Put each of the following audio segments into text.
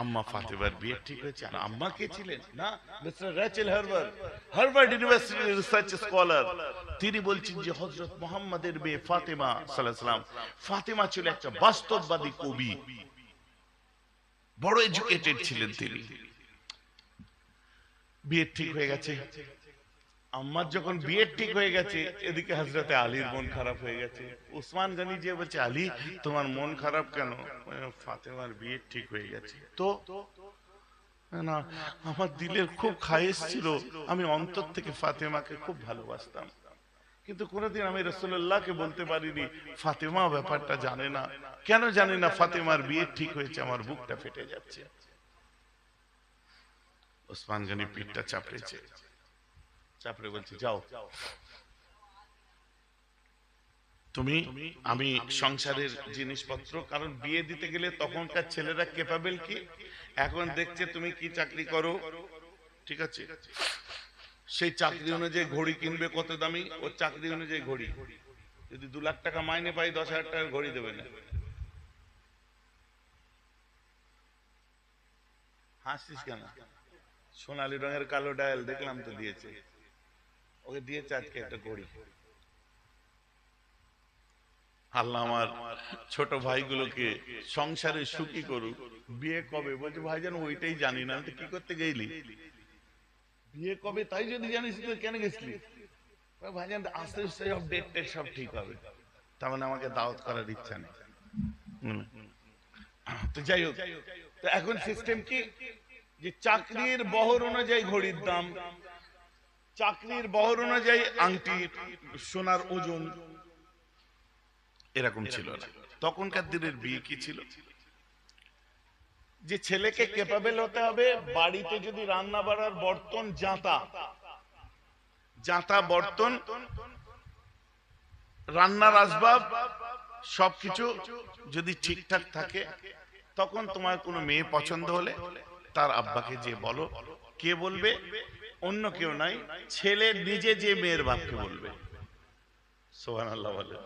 আম্মা ফাতেমার বিয়ে ঠিক হয়েছে। আর আম্মা কে ছিলেন? না, মিস্টার রেচেল হার্ভার্ড, হার্ভার্ড ইউনিভার্সিটির রিসার্চ স্কলার। তিনি বলছেন যে হযরত মুহাম্মাদের মেয়ে ফাতেমা সাল্লাল্লাহু আলাইহি ওয়াসাল্লাম, ফাতেমা ছিল একটা বাস্তববাদী কবি, বড় এডুকেটেড ছিলেন তিনি। বিয়ে ঠিক হয়ে গেছে, আম্মার যখন বিয়ে ঠিক হয়ে গেছে, এদিকে হযরতে আলীর মন খারাপ হয়ে গেছে। উসমান গনি যে বলছে, আলী তোমার মন খারাপ কেন? ফাতেমার বিয়ে ঠিক হয়ে গেছে। তো না, আমার দিলের খুব খায়েশ ছিল, আমি অন্তর থেকে ফাতেমাকে খুব ভালোবাসতাম, কিন্তু কোনোদিন আমি রাসূলুল্লাহকে বলতে পারিনি। ফাতেমা ব্যাপারটা জানে না। কেন জানে না? ফাতেমার বিয়ে ঠিক হয়েছে, আমার বুকটা ফেটে যাচ্ছে। ওসমান গনি পিঠটা চাপড়েছে, চাপড়ে বলছে, যাও তুমি, আমি সংসারের জিনিসপত্র, কারণ বিয়ে দিতে গেলে তখনকার ছেলেরা ক্যাপাবল কি, এখন দেখছে তুমি কি চাকরি করো, ঠিক আছে, সেই চাকরি অনুযায়ী ঘড়ি কিনবে কত দামি, ওর চাকরি অনুযায়ী ঘড়ি। যদি 2 লাখ টাকা মাইনে পাই, 10,000 টাকার ঘড়ি দেবে না। হাসছিস কেন? সোনালী রঙের কালো ডায়াল দেখলাম তো দিয়েছে, ওকে দিয়েছে আজকে একটা ঘড়ি। আল্লাহ আমার ছোট ভাইগুলোকে সংসারে সুখী করুক। বিয়ে কবে? বলছে ভাইজান ওইটাই জানি না। আমি তো কি করতে গেলি? বিয়ে কবে তাই যদি জানিস তো কেন গেছিলি? ভাইজান আস্তে আস্তে সব ডেট টেট সব ঠিক হবে। তার মানে আমাকে দাওয়াত করার ইচ্ছা নেই। তো যাই হোক, তো এখন সিস্টেম কি, যে চাকরির বহর অনুযায়ী ঘড়ির দাম, চাকরির বহর অনুযায়ী আংটি, সোনার ওজন, এরকম ছিল না। তখনকার দিনের বিয়ে কি ছিল, যে ছেলেকে ক্যাপাবল হতে হবে, বাড়িতে যদি রান্না বাড়ার বর্তন, জাঁতা জাঁতা বর্তন, রান্নার আসবাব সবকিছু যদি ঠিকঠাক থাকে, তখন তোমার কোনো মেয়ে পছন্দ হলে তার আব্বাকে যে বলো। কে বলবে? অন্য কেউ নাই, ছেলে নিজে যে মেয়ের বাপকে বলবে। সুবহানাল্লাহ বলে।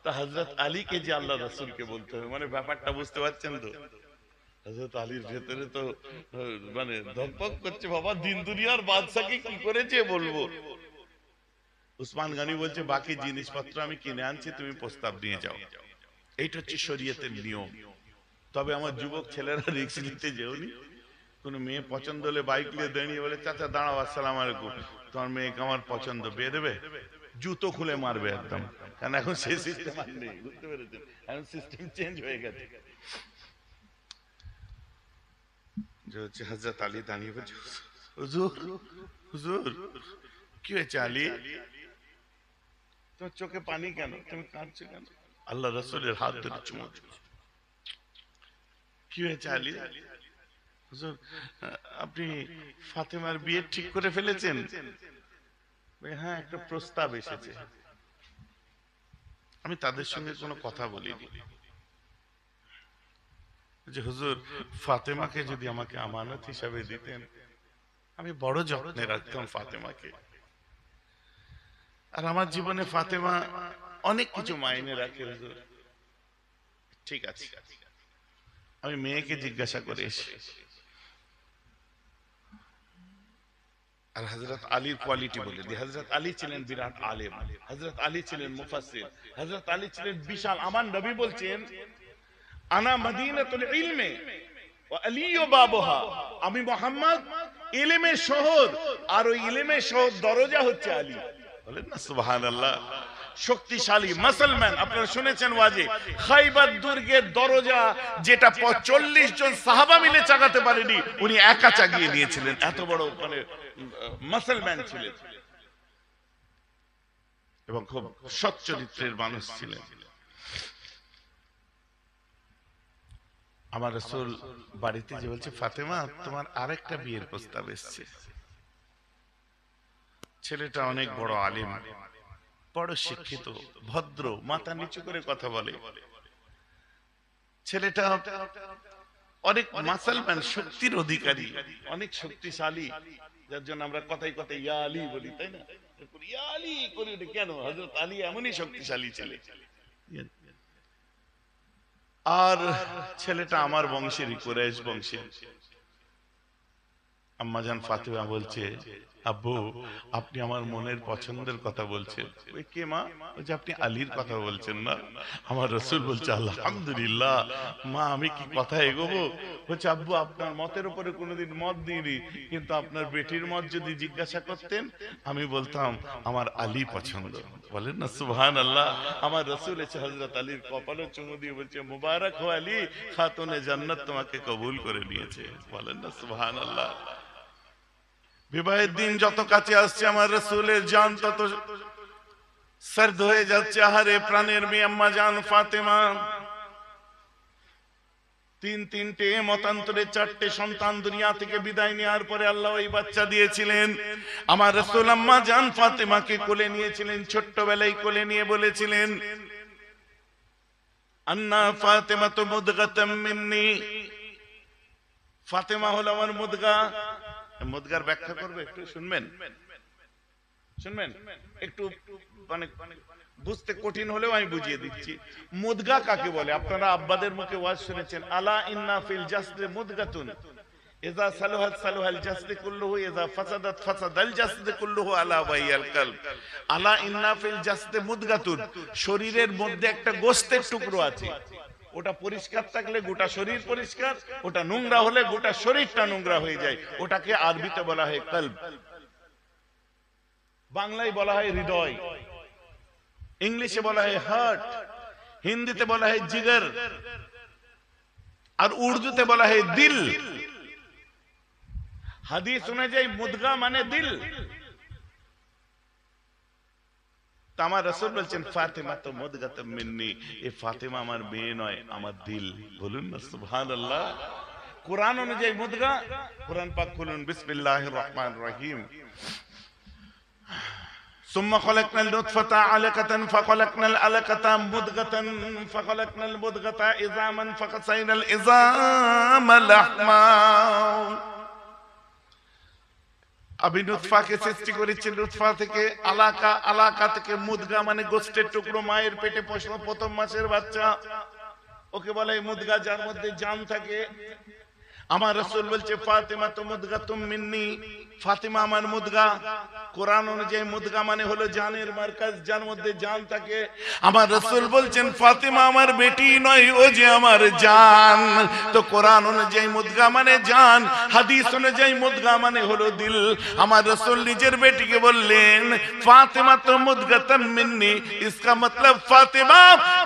তা হযরত আলীকে যে আল্লাহ রাসূলকে বলতে হবে, মানে ব্যাপারটা বুঝতে পারছেন তো? হযরত আলীর ভেতরে তো মানে ধকপক করছে, বাবা দিন দুনিয়ার বাদশাকে কি করেছে বলবো। উসমান গনি বলছে, বাকি জিনিসপত্র আমি কিনে আনছি, তুমি প্রস্তাব নিয়ে যাও। এইটা হচ্ছে শরীয়তের নিয়ম। তবে আমার যুবক ছেলেরা রিস্ক নিতে যেওনি। কোন মেয়ে পছন্দ হলে বাইক নিয়ে দাঁড়িয়ে বলে, চাচা দাঁড়াও, আসসালামু আলাইকুম, তোমার মেয়েকে আমার পছন্দ, বিয়ে দেবে? জুতো খুলে মারবে একদম, কারণ এখন সেই সিস্টেম আর নেই, বুঝতে পেরেছেন? এখন সিস্টেম চেঞ্জ হয়ে গেছে। যে হচ্ছে হযরত আলী দাঁড়িয়ে বলছে, হুজুর হুজুর কি হয়েছে আলী? তোমার চোখে পানি কেন? তুমি কাঁদছো কেন? আল্লাহ রাসূলের হাত ধরে চুমু দিল। কি হয়েছে আলী? হুজুর আপনি ফাতেমার বিয়ে ঠিক করে ফেলেছেন? হ্যাঁ, একটা প্রস্তাব এসেছে। আমি তাদের সঙ্গে কোনো কথা বলিনি। যে হুজুর ফাতেমাকে যদি আমাকে আমানত হিসাবে দিতেন, আমি বড় যত্নে রাখতাম ফাতেমাকে। আর আমার জীবনে ফাতেমা অনেক কিছু মাইনে রাখে হুজুর। ঠিক আছে, আমি মেয়েকে জিজ্ঞাসা করে এসে। আর হযরত আলীর কোয়ালিটি বলে দিই। হযরত আলী ছিলেন বিরাট আলেম, হযরত আলী ছিলেন মুফাসসির, হযরত আলী ছিলেন বিশাল। আমার নবী বলছেন, আনা মদিনাতুল ইলমে ওয়া আলীয়ু বাবুহা, আমি মুহাম্মদ ইলমের শহর, আর ওই ইলমের শহর দরজা হচ্ছে আলী। বলেন না সুবহানাল্লাহ। শক্তিশালী মুসলমান, আপনারা শুনেছেন ওয়াজে, খাইবার দুর্গের দরজা যেটা 40 জন সাহাবা মিলে চাগাতে পারেনি, উনি একা চাগিয়ে নিয়েছিলেন। এত বড় মানে মুসলমান ছিলেন এবং খুব সৎ চরিত্রের মানুষ ছিলেন। আমার রাসূল বাড়িতে যে বলছে, ফাতেমা তোমার আরেকটা বিয়ের প্রস্তাব এসেছে। ছেলেটা অনেক বড় আলেম, বড় শিক্ষিত, ভদ্র, মাথা নিচু করে কথা বলে। ছেলেটা অনেক মুসলমান, শক্তির অধিকারী, অনেক শক্তিশালী, যার জন্য আমরা কথাই কথাই ইয়া আলী বলি, তাই না? ইয়া আলী করি কেন? হযরত আলী এমনই শক্তিশালী ছিলেন। আর ছেলেটা আমার বংশেরই, কুরাইশ বংশের। আম্মাজান ফাতেমা বলছে, আব্বু আপনি আমার মনের পছন্দের কথা বলছেন। ওই কে মা? বলছে আপনি আলীর কথা বলছেন না? আমার রাসূল বলছে আলহামদুলিল্লাহ। মা আমি কি কথা এগোবো? বলছে আব্বু আপনার মতের উপরে কোনোদিন মত দিইনি, কিন্তু আপনার বেটির মত যদি জিজ্ঞাসা করতেন আমি বলতাম আমার আলী পছন্দ। বলেন না সুবহানাল্লাহ। আমার রাসূল এসে হযরত আলীর কপালে চুমু দিয়ে বলছে মুবারক হো আলী, খাতুনে জান্নাত তোমাকে কবুল করে নিয়েছে। বলেন না সুবহানাল্লাহ। বিবাহের দিন যত কাছে আসছে আমার রাসূলের জান তত সরদ হয়ে যাচ্ছে। আহারে প্রাণের মেয়ে আম্মা জান ফাতেমা তিনটে মতান্তরে 4টে সন্তান দুনিয়া থেকে বিদায় নেওয়ার পরে আল্লাহ ওই বাচ্চা দিয়েছিলেন। আমার রাসূল আম্মা জান ফাতেমাকে কোলে নিয়েছিলেন, ছোট্টবেলায় কোলে নিয়ে বলেছিলেন আন্না ফাতেমা তো মুদগাতাম মিন্নি, ফাতেমা হলো আমার মুদগা। মুদগার ব্যাখ্যা করবে, একটু শুনবেন একটু, মানে বুঝতে কঠিন হলেও আমি বুঝিয়ে দিচ্ছি। মুদগা কাকে বলে? আপনারা আব্বাদের মুখে ওয়াজ শুনেছেন, আলা ইন্না ফিল জাসদি মুদগাতুন ইযা সালাহাত সালাহাল জাসদি কুল্লুহু ইযা ফাসাদাত ফাসাদাল জাসদি কুল্লুহু আলা ওয়াইয়াল কলব। আলা ইন্না ফিল জাসদি মুদগাতুন, শরীরের মধ্যে একটা গোশতের টুকরো আছে, ওটা পরিষ্কার থাকলে গোটা শরীর পরিষ্কার, ওটা নোংরা হলে গোটা শরীরটা নোংরা হয়ে যায়। ওটাকে আরবিতে বলা হয় কলব, বাংলায় বলা হয় হৃদয়, ইংলিশে বলা হয় হার্ট, হিন্দিতে বলা হয় জিগর, আর উর্দুতে বলা হয় দিল। হাদিস অনুযায়ী মুদগা মানে দিল। আমার রাসূল বলছেন ফাতেমা তো মুদগাতুম মিন্নি, এই ফাতেমা আমার মেয়ে নয়, আমার দিল। বলুন না সুবহানাল্লাহ। কোরআন অনুযায়ী মুদগা, কোরআন পাক খুলুন, বিসমিল্লাহির রহমানির রহিম। সুম্মা খালাকনাল নুতফাতা আলাকাতান ফাখালাকনাল আলাকাতা মুদগাতান ফাখালাকনাল মুদগাতা ইযামান ফাকাসাইনাল ইযামা লাহমা। আমি নুতফাকে সৃষ্টি করেছি, নুতফা থেকে আলাকা, আলাকা থেকে মুদগা মানে গোশতের টুকরো। মায়ের পেটে প্রথম মাসের বাচ্চা, ওকে বলে মুদগা, যার মধ্যে জান থাকে। আমার রাসূল বলছে ফাতেমা তো মুদগাতুম মিন্নি, ফাতেমা আমার মুদগা। কোরআন অনুযায়ী মুদগা মানে হলো জানের মার্কাজ, যার মধ্যে জান থাকে। আমার রাসূল বলছেন ফাতেমা আমার বেটি নয়, ও যে আমার জান। তো কোরআন অনুযায়ী মুদগা মানে জান, হাদিস অনুযায়ী মুদগা মানে হলো দিল। আমার রাসূল নিজের বেটিকে বললেন ফাতেমা তো মুদগাতুম মিন্নি, इसका मतलब फातिमा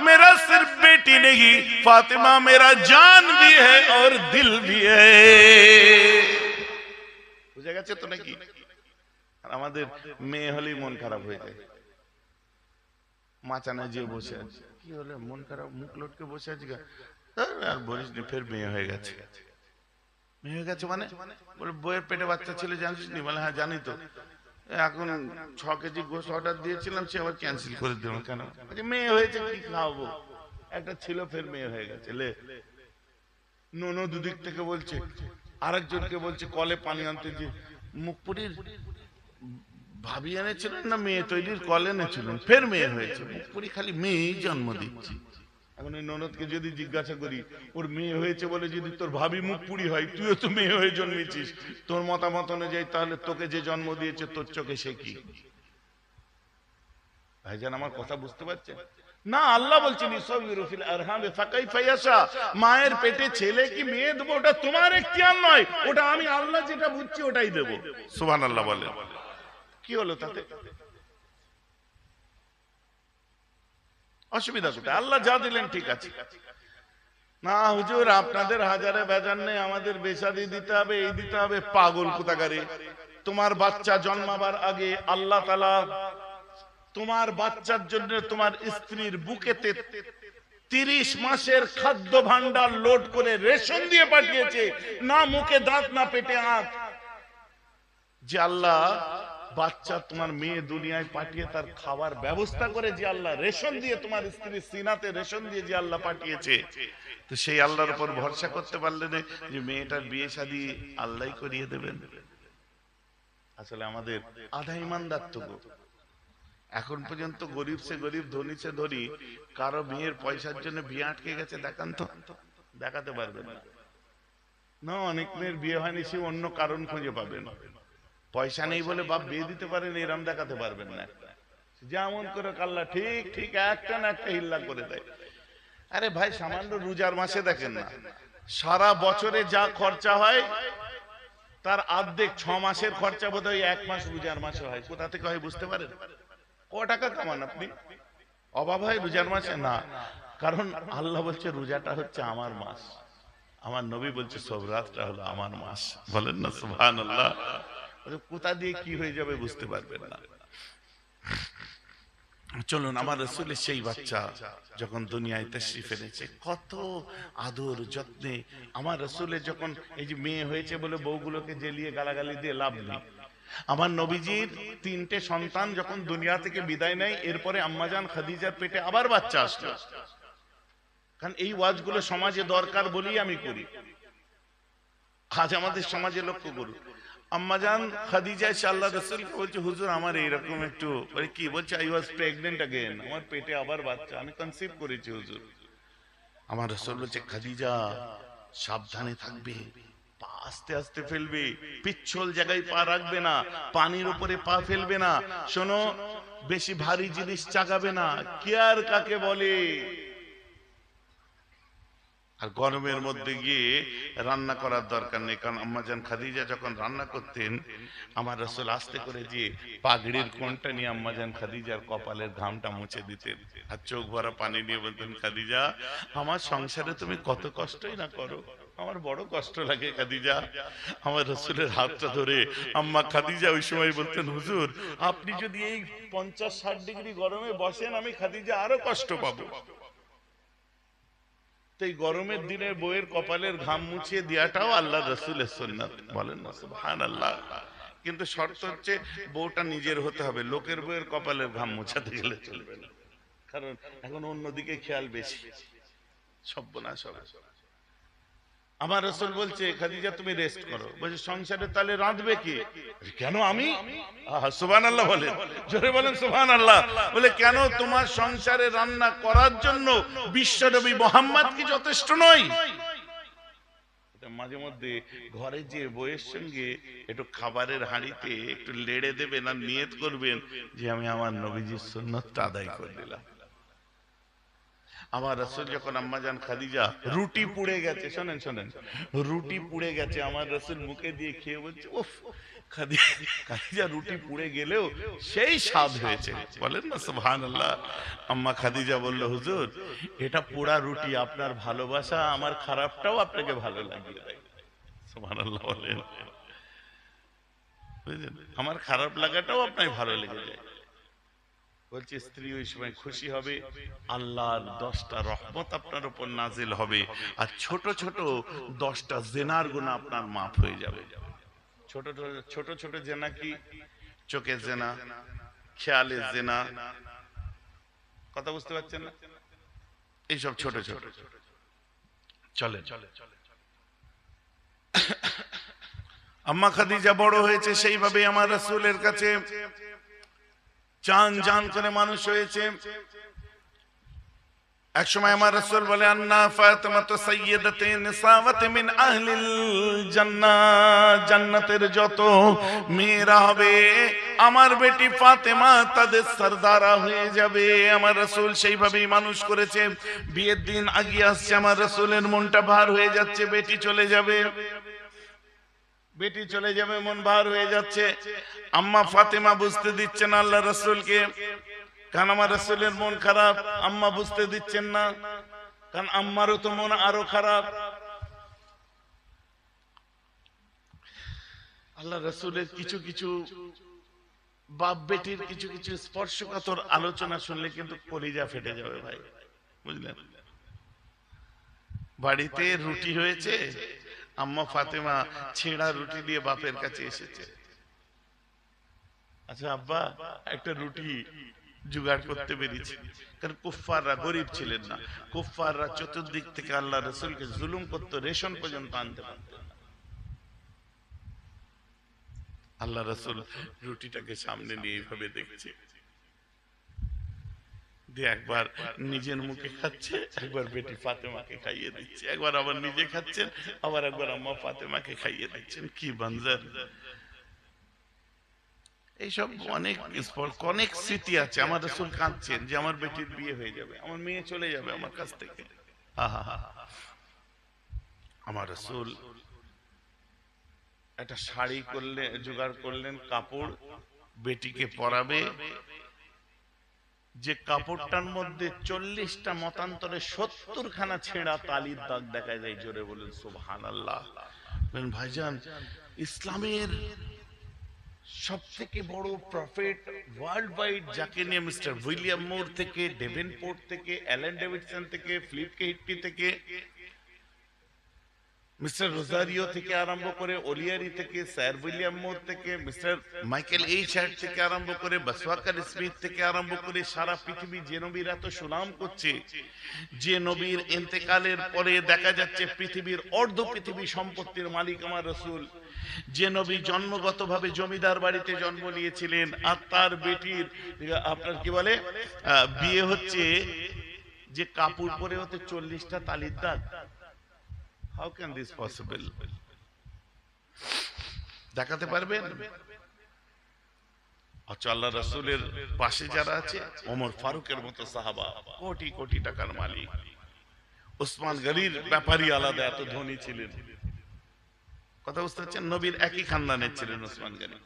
मेरा सिर्फ बेटी नहीं, फातिमा मेरा जान भी है और दिल भी है। বুঝা গেছে তো নাকি? আমাদের মেয়ে হলেই মন খারাপ হয়ে যায়, মাচানে যে বসে আছে, কি হলো মন খারাপ, মুখ লটকে বসে আছে, আর বলিস নি ফের মেয়ে হয়ে গেছে। মেয়ে হয়ে গেছে মানে বলে বইয়ের পেটে বাচ্চা ছিল জানিস নি? বলে হ্যাঁ জানি তো, এখন 6 কেজি গোশত অর্ডার দিয়েছিলাম, সে আবার ক্যান্সেল করে দিল কেন? মেয়ে হয়েছে কি খাওয়াবো, একটা ছিল ফের মেয়ে হয়ে গেছে। লে নোনো দুদিক থেকে বলছে, আরেকজনকে বলছে কলে পানি আনতে, যে মুখপুরির ভাবি এনেছিলেন না মেয়ে তৈরির কল এনেছিলেন, ফের মেয়ে হয়েছে। মুখপুরি খালি মেয়েই জন্ম দিচ্ছে। এখন ওই ননদকে যদি জিজ্ঞাসা করি ওর মেয়ে হয়েছে বলে যদি তোর ভাবি মুখপুরি হয়, তুইও তো মেয়ে হয়ে জন্মেছিস, তোর মতামত অনুযায়ী তাহলে তোকে যে জন্ম দিয়েছে তোর চোখে সে কি? ভাইজান আমার কথা বুঝতে পারছেন না? আল্লাহ বলছেন ইসবিরু ফিল আরহাম ফাকাইফা ইয়াশা, মায়ের পেটে ছেলে কি মেয়ে দেব ওটা তোমার ইখতিয়ার নয়, ওটা আমি আল্লাহ যেটা বুঝছি ওটাই দেব। সুবহানাল্লাহ বলে। কি হলো তাতে? অসুবিধা কোথায়? আল্লাহ যা দিলেন ঠিক আছে। না হুজুর আপনাদের হাজারে বেজান নেই, আমাদের বেশাদি দিতে হবে, এই দিতে হবে। পাগল কোথাকারে! তোমার বাচ্চা জন্মাবার আগে আল্লাহ তাআলা তোমার বাচ্চার জন্য তোমার স্ত্রীর বুকেতে 30 মাসের খাদ্য ভান্ডার লোড করে রেশন দিয়ে পাঠিয়েছে, না মুখে দাঁত না পেটে আঁত। যে আল্লাহ বাচ্চা তোমার মেয়ে দুনিয়ায় পাঠিয়ে তার খাবার ব্যবস্থা করে, যে আল্লাহ রেশন দিয়ে তোমার স্ত্রীর সিনাতে রেশন দিয়ে যে আল্লাহ পাঠিয়েছে, তো সেই আল্লাহর উপর ভরসা করতে পারলে না যে মেয়েটার বিয়ে শাদী আল্লাহই করিয়ে দেবেন? আসলে আমাদের আধা ইমানদার তো এখন পর্যন্ত গরিব সে গরিব ধনী সে ধনী কারো মেয়ের পয়সার জন্য বিয়ে আটকে গেছে দেখান তো, দেখাতে পারবেন না। না, অনেক মেয়ের বিয়ে হয়নি, সে অন্য কারণ খুঁজে পাবেন। পয়সা নেই বলে বাপ বিয়ে দিতে পারেন এরম দেখাতে পারবেন না। যেমন করে কাল্লা ঠিক ঠিক একটা না একটা হিল্লা করে দেয়। আরে ভাই সামান্য রোজার মাসে দেখেন না, সারা বছরে যা খরচা হয় তার অর্ধেক 6 মাসের খরচা বোধহয় 1 মাস রোজার মাসে হয়। কোথা থেকে হয় বুঝতে পারেন? ক টাকা কামান আপনি? অভাব হয় রোজার মাসে না, কারণ আল্লাহ বলছে রোজাটা হচ্ছে আমার মাস, আমার নবী বলছে সব রাতটা হলো আমার মাস। বলেন না সুবহানাল্লাহ। কোথা দিয়ে কি হয়ে যাবে বুঝতে পারবেন না। চলুন, আমার রাসূলের সেই বাচ্চা যখন দুনিয়ায় তাশরীফ এনেছে, কত আদর যত্নে আমার রাসূলের যখন এই যে মেয়ে হয়েছে বলে বউগুলোকে জ্বালিয়ে গালাগালি দিয়ে লাভ নেই। আমার নবীজির 3টে সন্তান যখন দুনিয়া থেকে বিদায় নেয়, এরপরে আম্মাজান খাদিজার পেটে আবার বাচ্চা আসলো। কারণ এই ওয়াজগুলো সমাজে দরকার বলেই আমি করি। আজ আমাদের সমাজে লক্ষ্য করুন, আম্মাজান খাদিজা এসে আল্লাহ রাসূলকে বলছে, হুজুর আমার এইরকম একটু, বলে কি? বলছে আই ওয়াজ প্রেগনেন্ট अगेन, আমার পেটে আবার বাচ্চা, আমি কনসিভ করেছি হুজুর। আমার রাসূল বলছে, খাদিজা সাবধানে থাকবে, পা আস্তে আস্তে ফেলবে, পিচ্ছল জায়গায় পা রাখবে না, পানির উপরে পা ফেলবে না, শোনো বেশি ভারী জিনিস চাগাবে না। কেয়ার কাকে বলে? আর গরমের মধ্যে গিয়ে রান্না করার দরকার নেই, কারণ আম্মাজান খাদিজা যখন রান্না করতেন আমার রাসূল আস্তে করে যে পাগড়ির কোণটা নিয়ে আম্মাজান খাদিজার কপালের ঘামটা মুছে দিতেন, আর চোখ ভরা পানি নিয়ে বলতেন, খাদিজা আমার সংসারে তুমি কত কষ্টই না করো, আমার বড় কষ্ট লাগে খাদিজা। আমার রাসূলের হাতটা ধরে আম্মা খাদিজা ওই সময় বলতেন, হুজুর আপনি যদি এই 50-60 ডিগ্রি গরমে বসেন, আমি খাদিজা আরো কষ্ট পাবো। এই গরমের দিনে বউয়ের কপালের ঘাম মুছিয়ে দেওয়াটাও আল্লাহ রাসূলের সুন্নাত। বলেন না সুবহানাল্লাহ। কিন্তু শর্ত হচ্ছে বউটা নিজের হতে হবে, লোকের বউয়ের কপালের ঘাম মুছাতে গেলে চলবে না, কারণ এখন অন্যদিকে খেয়াল বেশি। সর্বনাশ হবে। আমার রাসূল বলছে, খাদিজা তুমি রেস্ট করো। বলছে সংসারে তাহলে রাঁধবে কি? কেন আমি? সুবহানাল্লাহ বলেন, জোরে বলেন সুবহানাল্লাহ। বলে কেন, তোমার সংসারে রান্না করার জন্য বিশ্বনবী মুহাম্মদ কি যথেষ্ট নয়? মাঝে মধ্যে ঘরে যে বউয়ের সঙ্গে একটু খাবারের হাঁড়িতে একটু লেড়ে দেবেন আর নিয়ত করবেন যে আমি আমার নবীজির সুন্নতটা আদায় করে দিলাম। আমার রাসূল যখন আম্মাজান খাদিজা রুটি পুড়ে গেছে, শোনেন শোনেন, রুটি পুড়ে গেছে, আমার রাসূল মুখে দিয়ে খেয়ে বলছে, উফ খাদিজা রুটি পুড়ে গেলেও সেই স্বাদ হয়েছে। বলেন না সুবহানাল্লাহ। আম্মা খাদিজা বলল, হুজুর এটা পোড়া রুটি, আপনার ভালোবাসা আমার খারাপটাও আপনাকে ভালো লাগিয়ে দেয়। সুবহানাল্লাহ বলেন, বুঝলেন, আমার খারাপ লাগাটাও আপনাকে ভালো লেগে যায়। বলছে স্ত্রী ওই সময় খুশি হবে, আল্লাহর 10টা রহমত আপনার উপর নাজিল হবে, আর ছোট ছোট 10টা জিনার গুনাহ আপনার মাফ হয়ে যাবে। ছোট ছোট ছোট জিনা কি? চোখের জিনা, খেয়ালের জিনা, কথা বুঝতে পারছেন না? এইসব ছোট ছোট চলে। আম্মা খাদিজা বড় হয়েছে, সেইভাবে আমার রাসূলের কাছে জান জান করে মানুষ হয়েছে। এক সময় আমার রাসূল বলে, আন্না ফাতিমা তো সাইয়্যিদাতে নিসাওয়াতি মিন আহলিল জান্নাহ, জান্নাতের যত মেয়েরা হবে আমার বেটি ফাতেমা তাদের সরদারা হয়ে যাবে। আমার রাসূল সেইভাবেই মানুষ করেছে। বিয়ের দিন আগিয়ে আসছে, আমার রাসূলের মনটা ভার হয়ে যাচ্ছে, বেটি চলে যাবে, বেটি চলে যাবে, মন ভার হয়ে যাচ্ছে। আম্মা ফাতেমা বুঝতে দিচ্ছেন না আল্লাহ রাসূলকে, কারণ আমার রাসূলের মন খারাপ, আম্মা বুঝতে দিচ্ছেন না, কারণ আম্মারও তো মন আরো খারাপ। আল্লাহ রাসূলের কিছু কিছু বাপ বেটির কিছু কিছু স্পর্শকাতর আলোচনা শুনলে কিন্তু কলিজা ফেটে যাবে ভাই, বুঝলেন? বাড়িতে রুটি হয়েছে, আম্মা ফাতেমা ছেঁড়া রুটি দিয়ে বাপের কাছে এসেছে, আচ্ছা আব্বা একটা রুটি জোগাড় করতে পেরেছি। কারণ কুফফাররা গরিব ছিলেন না, কুফফাররা চতুর্দিক থেকে আল্লাহ রাসূলকে জুলুম করত, রেশন পর্যন্ত আনতে পারতেন না। আল্লাহ রাসূল রুটিটাকে সামনে নিয়ে এইভাবে দেখছে, দিয়ে একবার নিজের মুখে খাচ্ছে, একবার বেটি ফাতেমাকে খাইয়ে দিচ্ছে, একবার আবার নিজে খাচ্ছেন, আবার একবার আম্মা ফাতেমাকে খাইয়ে দিচ্ছেন। কি বানজার! এইসব অনেক অনেক স্মৃতি আছে। আমার রাসূল কাঁদছেন যে আমার বেটির বিয়ে হয়ে যাবে, আমার মেয়ে চলে যাবে আমার কাছ থেকে। আহা, আমার রাসূল একটা শাড়ি করলে জোগাড় করলেন, কাপড় বেটিকে পরাবে, যে কাপড়টার মধ্যে 40টা মতান্তরে 70খানা ছেঁড়া তালির দাগ দেখা যায়। জোরে বলেন সুবহানাল্লাহ। ভাইজান, ইসলামের সব থেকে বড় প্রফেট ওয়ার্ল্ড ওয়াইড, যাকে নিয়ে মিস্টার উইলিয়াম মুর থেকে, ডেভেনপোর্ট থেকে, অ্যালেন ডেভিডসন থেকে, ফিলিপ কে হিটকি থেকে, মিস্টার রোজারিও থেকে আরম্ভ করে, ওলিয়ারি থেকে, স্যার উইলিয়াম মুর থেকে, মিস্টার মাইকেল এইচ হার্ট থেকে আরম্ভ করে, বাসওয়াকার স্মিথ থেকে আরম্ভ করে, সারা পৃথিবী যে নবীর এত সুনাম করছে, যে নবীর ইন্তেকালের পরে দেখা যাচ্ছে পৃথিবীর অর্ধ পৃথিবী সম্পত্তির মালিক আমার রাসূল, যে নবী জন্মগতভাবে জমিদার বাড়িতে জন্ম নিয়েছিলেন, আর তার বেটির আপনার কি বলে বিয়ে হচ্ছে, যে কাপড় পরে হতে 40টা তালির দাগ। How can this possible? দেখাতে পারবেন? আচ্ছা, আল্লাহ রাসূলের পাশে যারা আছে, ওমর ফারুকের মতো সাহাবা, কোটি কোটি টাকার মালিক। ওসমান গনির ব্যাপারই আলাদা, এত ধনী ছিলেন। কথা বুঝতে পারছেন? নবীর একই খানদানের ছিলেন ওসমান গনি।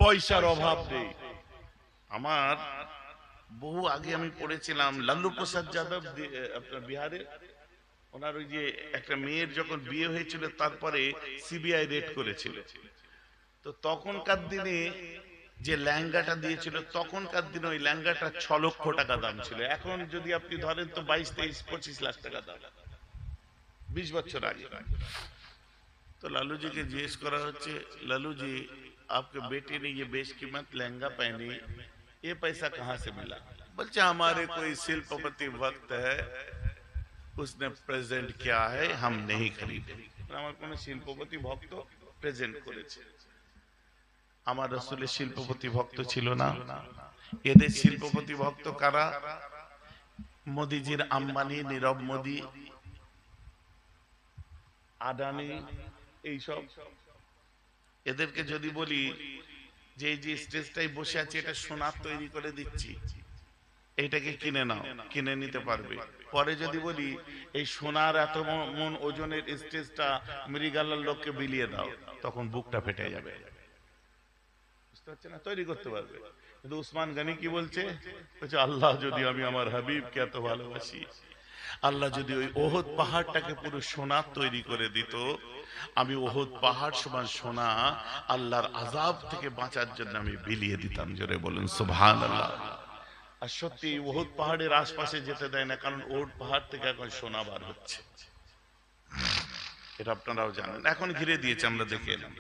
পয়সার অভাব নেই। আমার বহু আগে আমি পড়েছিলাম, লালু প্রসাদ যাদব আপনার বিহারে, ওনার ওই যে একটা মেয়ের যখন বিয়ে হয়েছিল তারপরে সিবিআই রেড করেছিল, তো তখনকার দিনে যে লেহেঙ্গাটা দিয়েছিল, তখনকার দিনে ওই লেহেঙ্গাটা 6 লক্ষ টাকা দাম ছিল। এখন যদি আপনি ধরেন তো 22, 23, 25 লাখ টাকা দাম, 20 বছর আগে। তো लालू जी के जिज्ञेस करा হচ্ছে, लालू जी आपके बेटे ने ये बेशकीमत लहंगा पहनी, ये पैसा कहाँ से मिला? बोलते हमारे कोई शिल्पपति भक्त है, उसने प्रेजेंट किया है, हम नहीं खरीदे। আমার কোন শিল্পপতি ভক্ত প্রেজেন্ট করেছে। আমার রাসূলের শিল্পপতি ভক্ত ছিল না। এদের শিল্পপতি ভক্ত কারা? মোদিজির আম্বানি, নীরব মোদি, আদানি, এইসব। এদেরকে যদি বলি যে এই যে স্টেজটাই বসে আছে, এটা সোনার তৈরি করে দিচ্ছি, এইটাকে কিনে নাও, কিনে নিতে পারবে। পরে যদি বলি এই সোনার এত মন ওজনের স্টেজটা মৃগালার লোককে বিলিয়ে দাও, তখন বুকটা ফেটে যাবে। বুঝতে পারছেন না? তৈরি করতে পারবে। কিন্তু উসমান গনি কি বলছে? বলছে আল্লাহ যদি আমি আমার হাবিবকে এত ভালোবাসি, আল্লাহ যদি ওই ওহদ পাহাড়টাকে পুরো সোনার তৈরি করে দিত, আমি ওহদ পাহাড় সমান সোনা আল্লাহর আযাব থেকে বাঁচার জন্য আমি বিলিয়ে দিতাম। জোরে বলুন সুবহানাল্লাহ। আর সত্যি ওহদ পাহাড়ের আশপাশে যেতে দেয় না, কারণ ওহদ পাহাড় থেকে এখন সোনা বার হচ্ছে, এটা আপনারাও জানেন। এখন ঘিরে দিয়েছে, আমরা দেখে এলাম।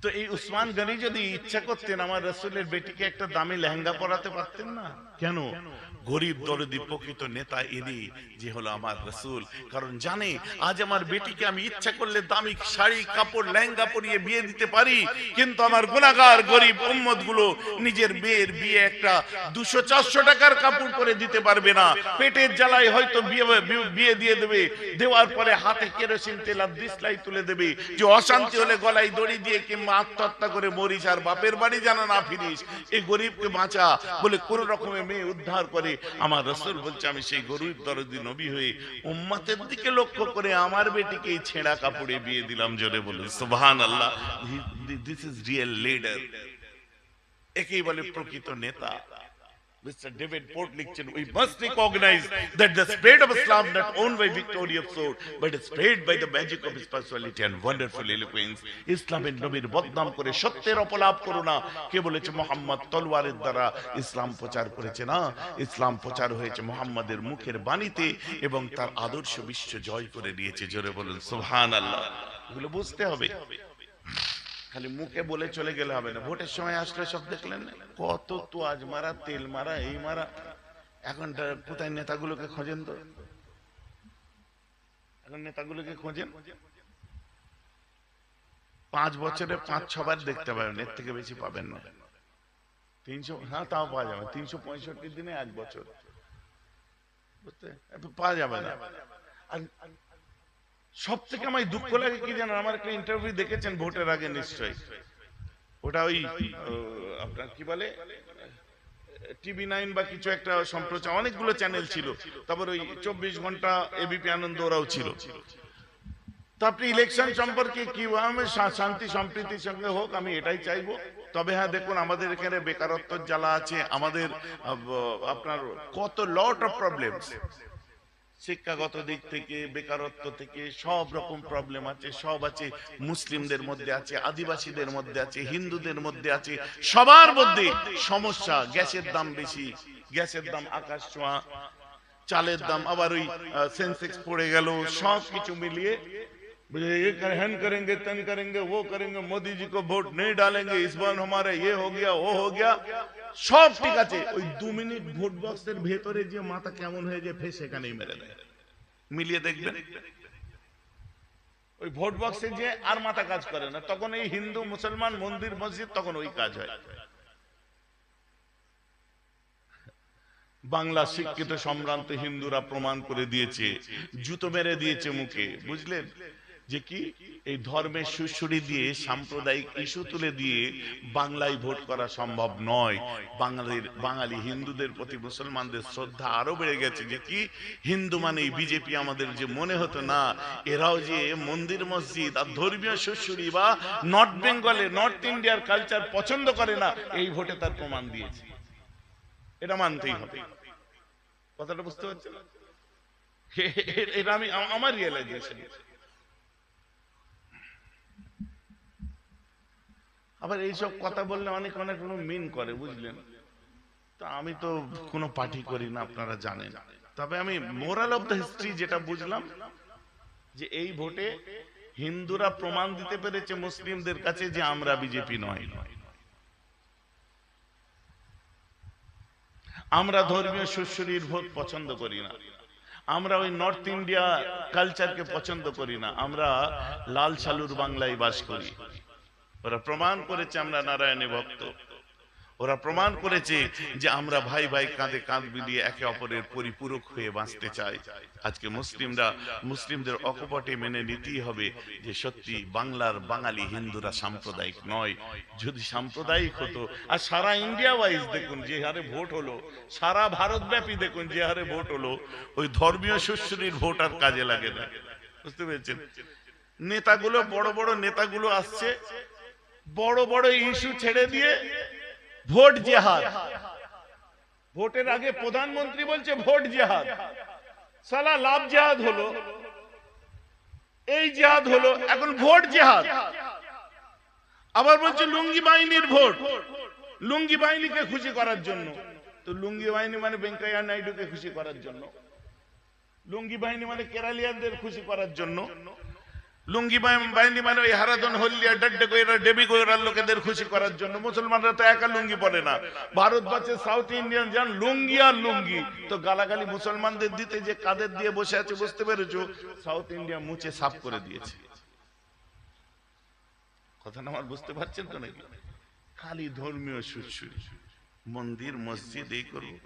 তো এই উসমান গনি যদি ইচ্ছা করতেন, আমার রাসূলের বেটিকে একটা দামি লেহেঙ্গা পরাতে পারতেন না? কেন? গরিব দরদি প্রকৃত নেতা ইনি, যে হলো আমার রাসূল। কারণ জানে আজ আমার বেটিকে আমি ইচ্ছা করলে দামি শাড়ি, কাপড়, লেহেঙ্গা পরিয়ে বিয়ে দিতে পারি, কিন্তু আমার গুনাহগার গরিব উম্মত গুলো নিজের মেয়ের বিয়ে একটা 200-400 টাকার কাপড় পরে দিতে পারবে না। পেটের জ্বালায় হয়তো বিয়ে দিয়ে দেবে, দেওয়ার পরে হাতে কেরোসিন তেল আর দিশলাই তুলে দেবে, যে অশান্তি হলে গলায় দড়ি দিয়ে কিংবা আত্মহত্যা করে মরিস, আর বাপের বাড়ি যেন না ফিরিস, এই গরিবকে বাঁচা বলে কোন রকমের মেয়ে উদ্ধার করে। আমার রাসূল বলছে আমি সেই গরিব দরদি নবী হয়ে উম্মতের দিকে লক্ষ্য করে আমার বেটিকে এই ছেঁড়া কাপড়ে বিয়ে দিলাম। জোরে বলুন সুবহানাল্লাহ। দিস ইজ রিয়েল লিডার, একেই বলে প্রকৃত নেতা। Mr. David Port লিখছেন, we must recognize that the spread of Islam not owned by victory of sword but is spread by the magic of his personality and wonderful eloquence. ইসলামের নবীর বদনাম করে সত্যের অপলাপ করো না। কে বলেছে? মুহাম্মদ তলোয়ারের দ্বারা ইসলাম প্রচার করেছে না, ইসলাম প্রচার হয়েছে মুহাম্মাদের মুখের বাণীতে, এবং তার আদর্শ বিশ্ব জয় করে নিয়েছে। জোরে বলুন সুবহানাল্লাহ। এগুলো বুঝতে হবে, খালি মুখে বলে চলে গেলে হবে না। ভোটের সময় আসলে সব দেখলেন কত তো আজ মারা, তেল মারা, এই মারা। এখন কোথায় নেতাগুলোকে খোঁজেন? তো এখন নেতাগুলোকে খোঁজেন, 5 বছরে 5-6 বার দেখতে পাবেন, এর থেকে বেশি পাবেন না। 300, হ্যাঁ তাও পাওয়া যাবে, 365 দিনে 1 বছর, বুঝতে পাওয়া যাবে না। আর সব থেকে আমার দুঃখ লাগে কি জানেন, আমার একটা ইন্টারভিউ দেখেছেন ভোটের আগে নিশ্চয়ই, ওটা ওই আপনার কি বলে TV9 বা কিছু একটা সম্প্রচার, অনেকগুলো চ্যানেল ছিল, তারপর ওই 24 ঘন্টা এবিপি আনন্দ ওরাও ছিল। তো আপনি ইলেকশন সম্পর্কে কি শান্তি সম্প্রীতির সঙ্গে হোক, আমি এটাই চাইবো। তবে হ্যাঁ দেখুন, আমাদের এখানে বেকারত্ব জ্বালা আছে, আমাদের আপনার কত লট অফ প্রবলেমস, শিক্ষাগত দিক থেকে, বেকারত্ব থেকে, সব রকম প্রবলেম আছে, সব আছে। মুসলিমদের মধ্যে আছে, আদিবাসীদের মধ্যে আছে, হিন্দুদের মধ্যে আছে, সবার মধ্যে সমস্যা। গ্যাসের দাম বেশি, গ্যাসের দাম আকাশ ছোঁয়া, চালের দাম, আবার ওই সেন্সেক্স পড়ে গেল, সব কিছু মিলিয়ে ये हम करेंगे, तन करेंगे, वो करेंगे, मोदी जी को वोट नहीं डालेंगे, इस बार हमारे ये हो गया, वो हो गया, সব ঠিক আছে। ওই 2 মিনিট ভোট বক্সের ভেতরে যে মাথা কেমন হয়ে যায় ফের সেখানেই মেরে দেয়, মিলিয়ে দেখবেন। ওই ভোট বক্সে যে আর মাথা কাজ করে না, তখন এই হিন্দু মুসলমান মন্দির মসজিদ তখন ওই কাজ হয়। বাংলা শিক্ষিত সম্ভ্রান্ত হিন্দুরা প্রমাণ করে দিয়েছে, জুতো মেরে দিয়েছে মুখে, বুঝলেন যে কি এই ধর্মের সুড়সুড়ি দিয়ে, সাম্প্রদায়িক ইস্যু তুলে দিয়ে বাংলায় ভোট করা সম্ভব নয়। বাঙালি হিন্দুদের প্রতি মুসলমানদের শ্রদ্ধা আরো বেড়ে গেছে, যে কি হিন্দু মানেই বিজেপি আমাদের যে মনে হতো না, এরাও যে মন্দির মসজিদ আর ধর্মীয় সুড়সুড়ি বা নর্থ বেঙ্গলে, নর্থ ইন্ডিয়ার কালচার পছন্দ করে না, এই ভোটে তার প্রমাণ দিয়েছে। এটা মানতেই হবে, কথাটা বুঝতে পারছেন? এটা আমি আমার রিয়েলাইজেশন। আবার এইসব কথা বললে অনেক অনেক মিন করে, বুঝলেন? তো আমি তো কোনো পার্টি করি না, আপনারা জানেন। তবে আমি মোরাল অফ দ্য হিস্ট্রি যেটা বুঝলাম, যে এই ভোটে হিন্দুরা প্রমাণ দিতে পেরেছে মুসলিমদের কাছে যে আমরা বিজেপি নয়, আমরা ধর্মীয় সুড়সুড়ির ভোট পছন্দ করি না, আমরা ওই নর্থ ইন্ডিয়া কালচারকে পছন্দ করি না, আমরা লাল সালুর বাংলায় বাস করি। ওরা প্রমাণ করেছে আমরা নারায়ণী ভক্ত, ওরা প্রমাণ করেছে যে আমরা ভাই ভাই কাঁধে কাঁধ মিলিয়ে একে অপরের পরিপূরক হয়ে বাঁচতে চাই। আজকে মুসলিমদের অকপটে মেনে নিতেই হবে যে সত্যি বাংলার বাঙালি হিন্দুরা সাম্প্রদায়িক নয়। যদি সাম্প্রদায়িক হতো, আর সারা ইন্ডিয়া ওয়াইজ দেখুন যে হারে ভোট হলো, সারা ভারতব্যাপী দেখুন যে হারে ভোট হলো, ওই ধর্মীয় সুড়সুড়ির ভোট আর কাজে লাগে না, বুঝতে পেরেছেন? নেতাগুলো, বড় বড় নেতাগুলো আসছে, বড় বড় ইস্যু ছেড়ে দিয়ে ভোট জিহাদ। ভোটের আগে প্রধানমন্ত্রী বলছে ভোট জিহাদ, সালা লাভ জিহাদ হলো, এই জিহাদ হলো, এখন ভোট জিহাদ। আবার বলছে লুঙ্গি বাহিনীর ভোট, লুঙ্গি বাহিনীকে খুশি করার জন্য। তো লুঙ্গি বাহিনী মানে ভেঙ্কাইয়া নাইডুকে খুশি করার জন্য, লুঙ্গি বাহিনী মানে কেরালিয়ানদের খুশি করার জন্য, লুঙ্গি বাহিনী মানে ওই হারাধন হল্লিয়া ডড্ডে কইরা ডেবি কইরার লোকেদের খুশি করার জন্য। মুসলমানরা তো একা লুঙ্গি পরে না, ভারতবর্ষের সাউথ ইন্ডিয়ান যান লুঙ্গি আর লুঙ্গি। তো গালাগালি মুসলমানদের দিতে যে কাদের দিয়ে বসে আছে বুঝতে পেরেছো? সাউথ ইন্ডিয়া মুছে সাফ করে দিয়েছে। কথাটা আমার বুঝতে পারছেন তো নাকি? খালি ধর্মীয় সুড়সুড়ি, মন্দির মসজিদ এই করবো।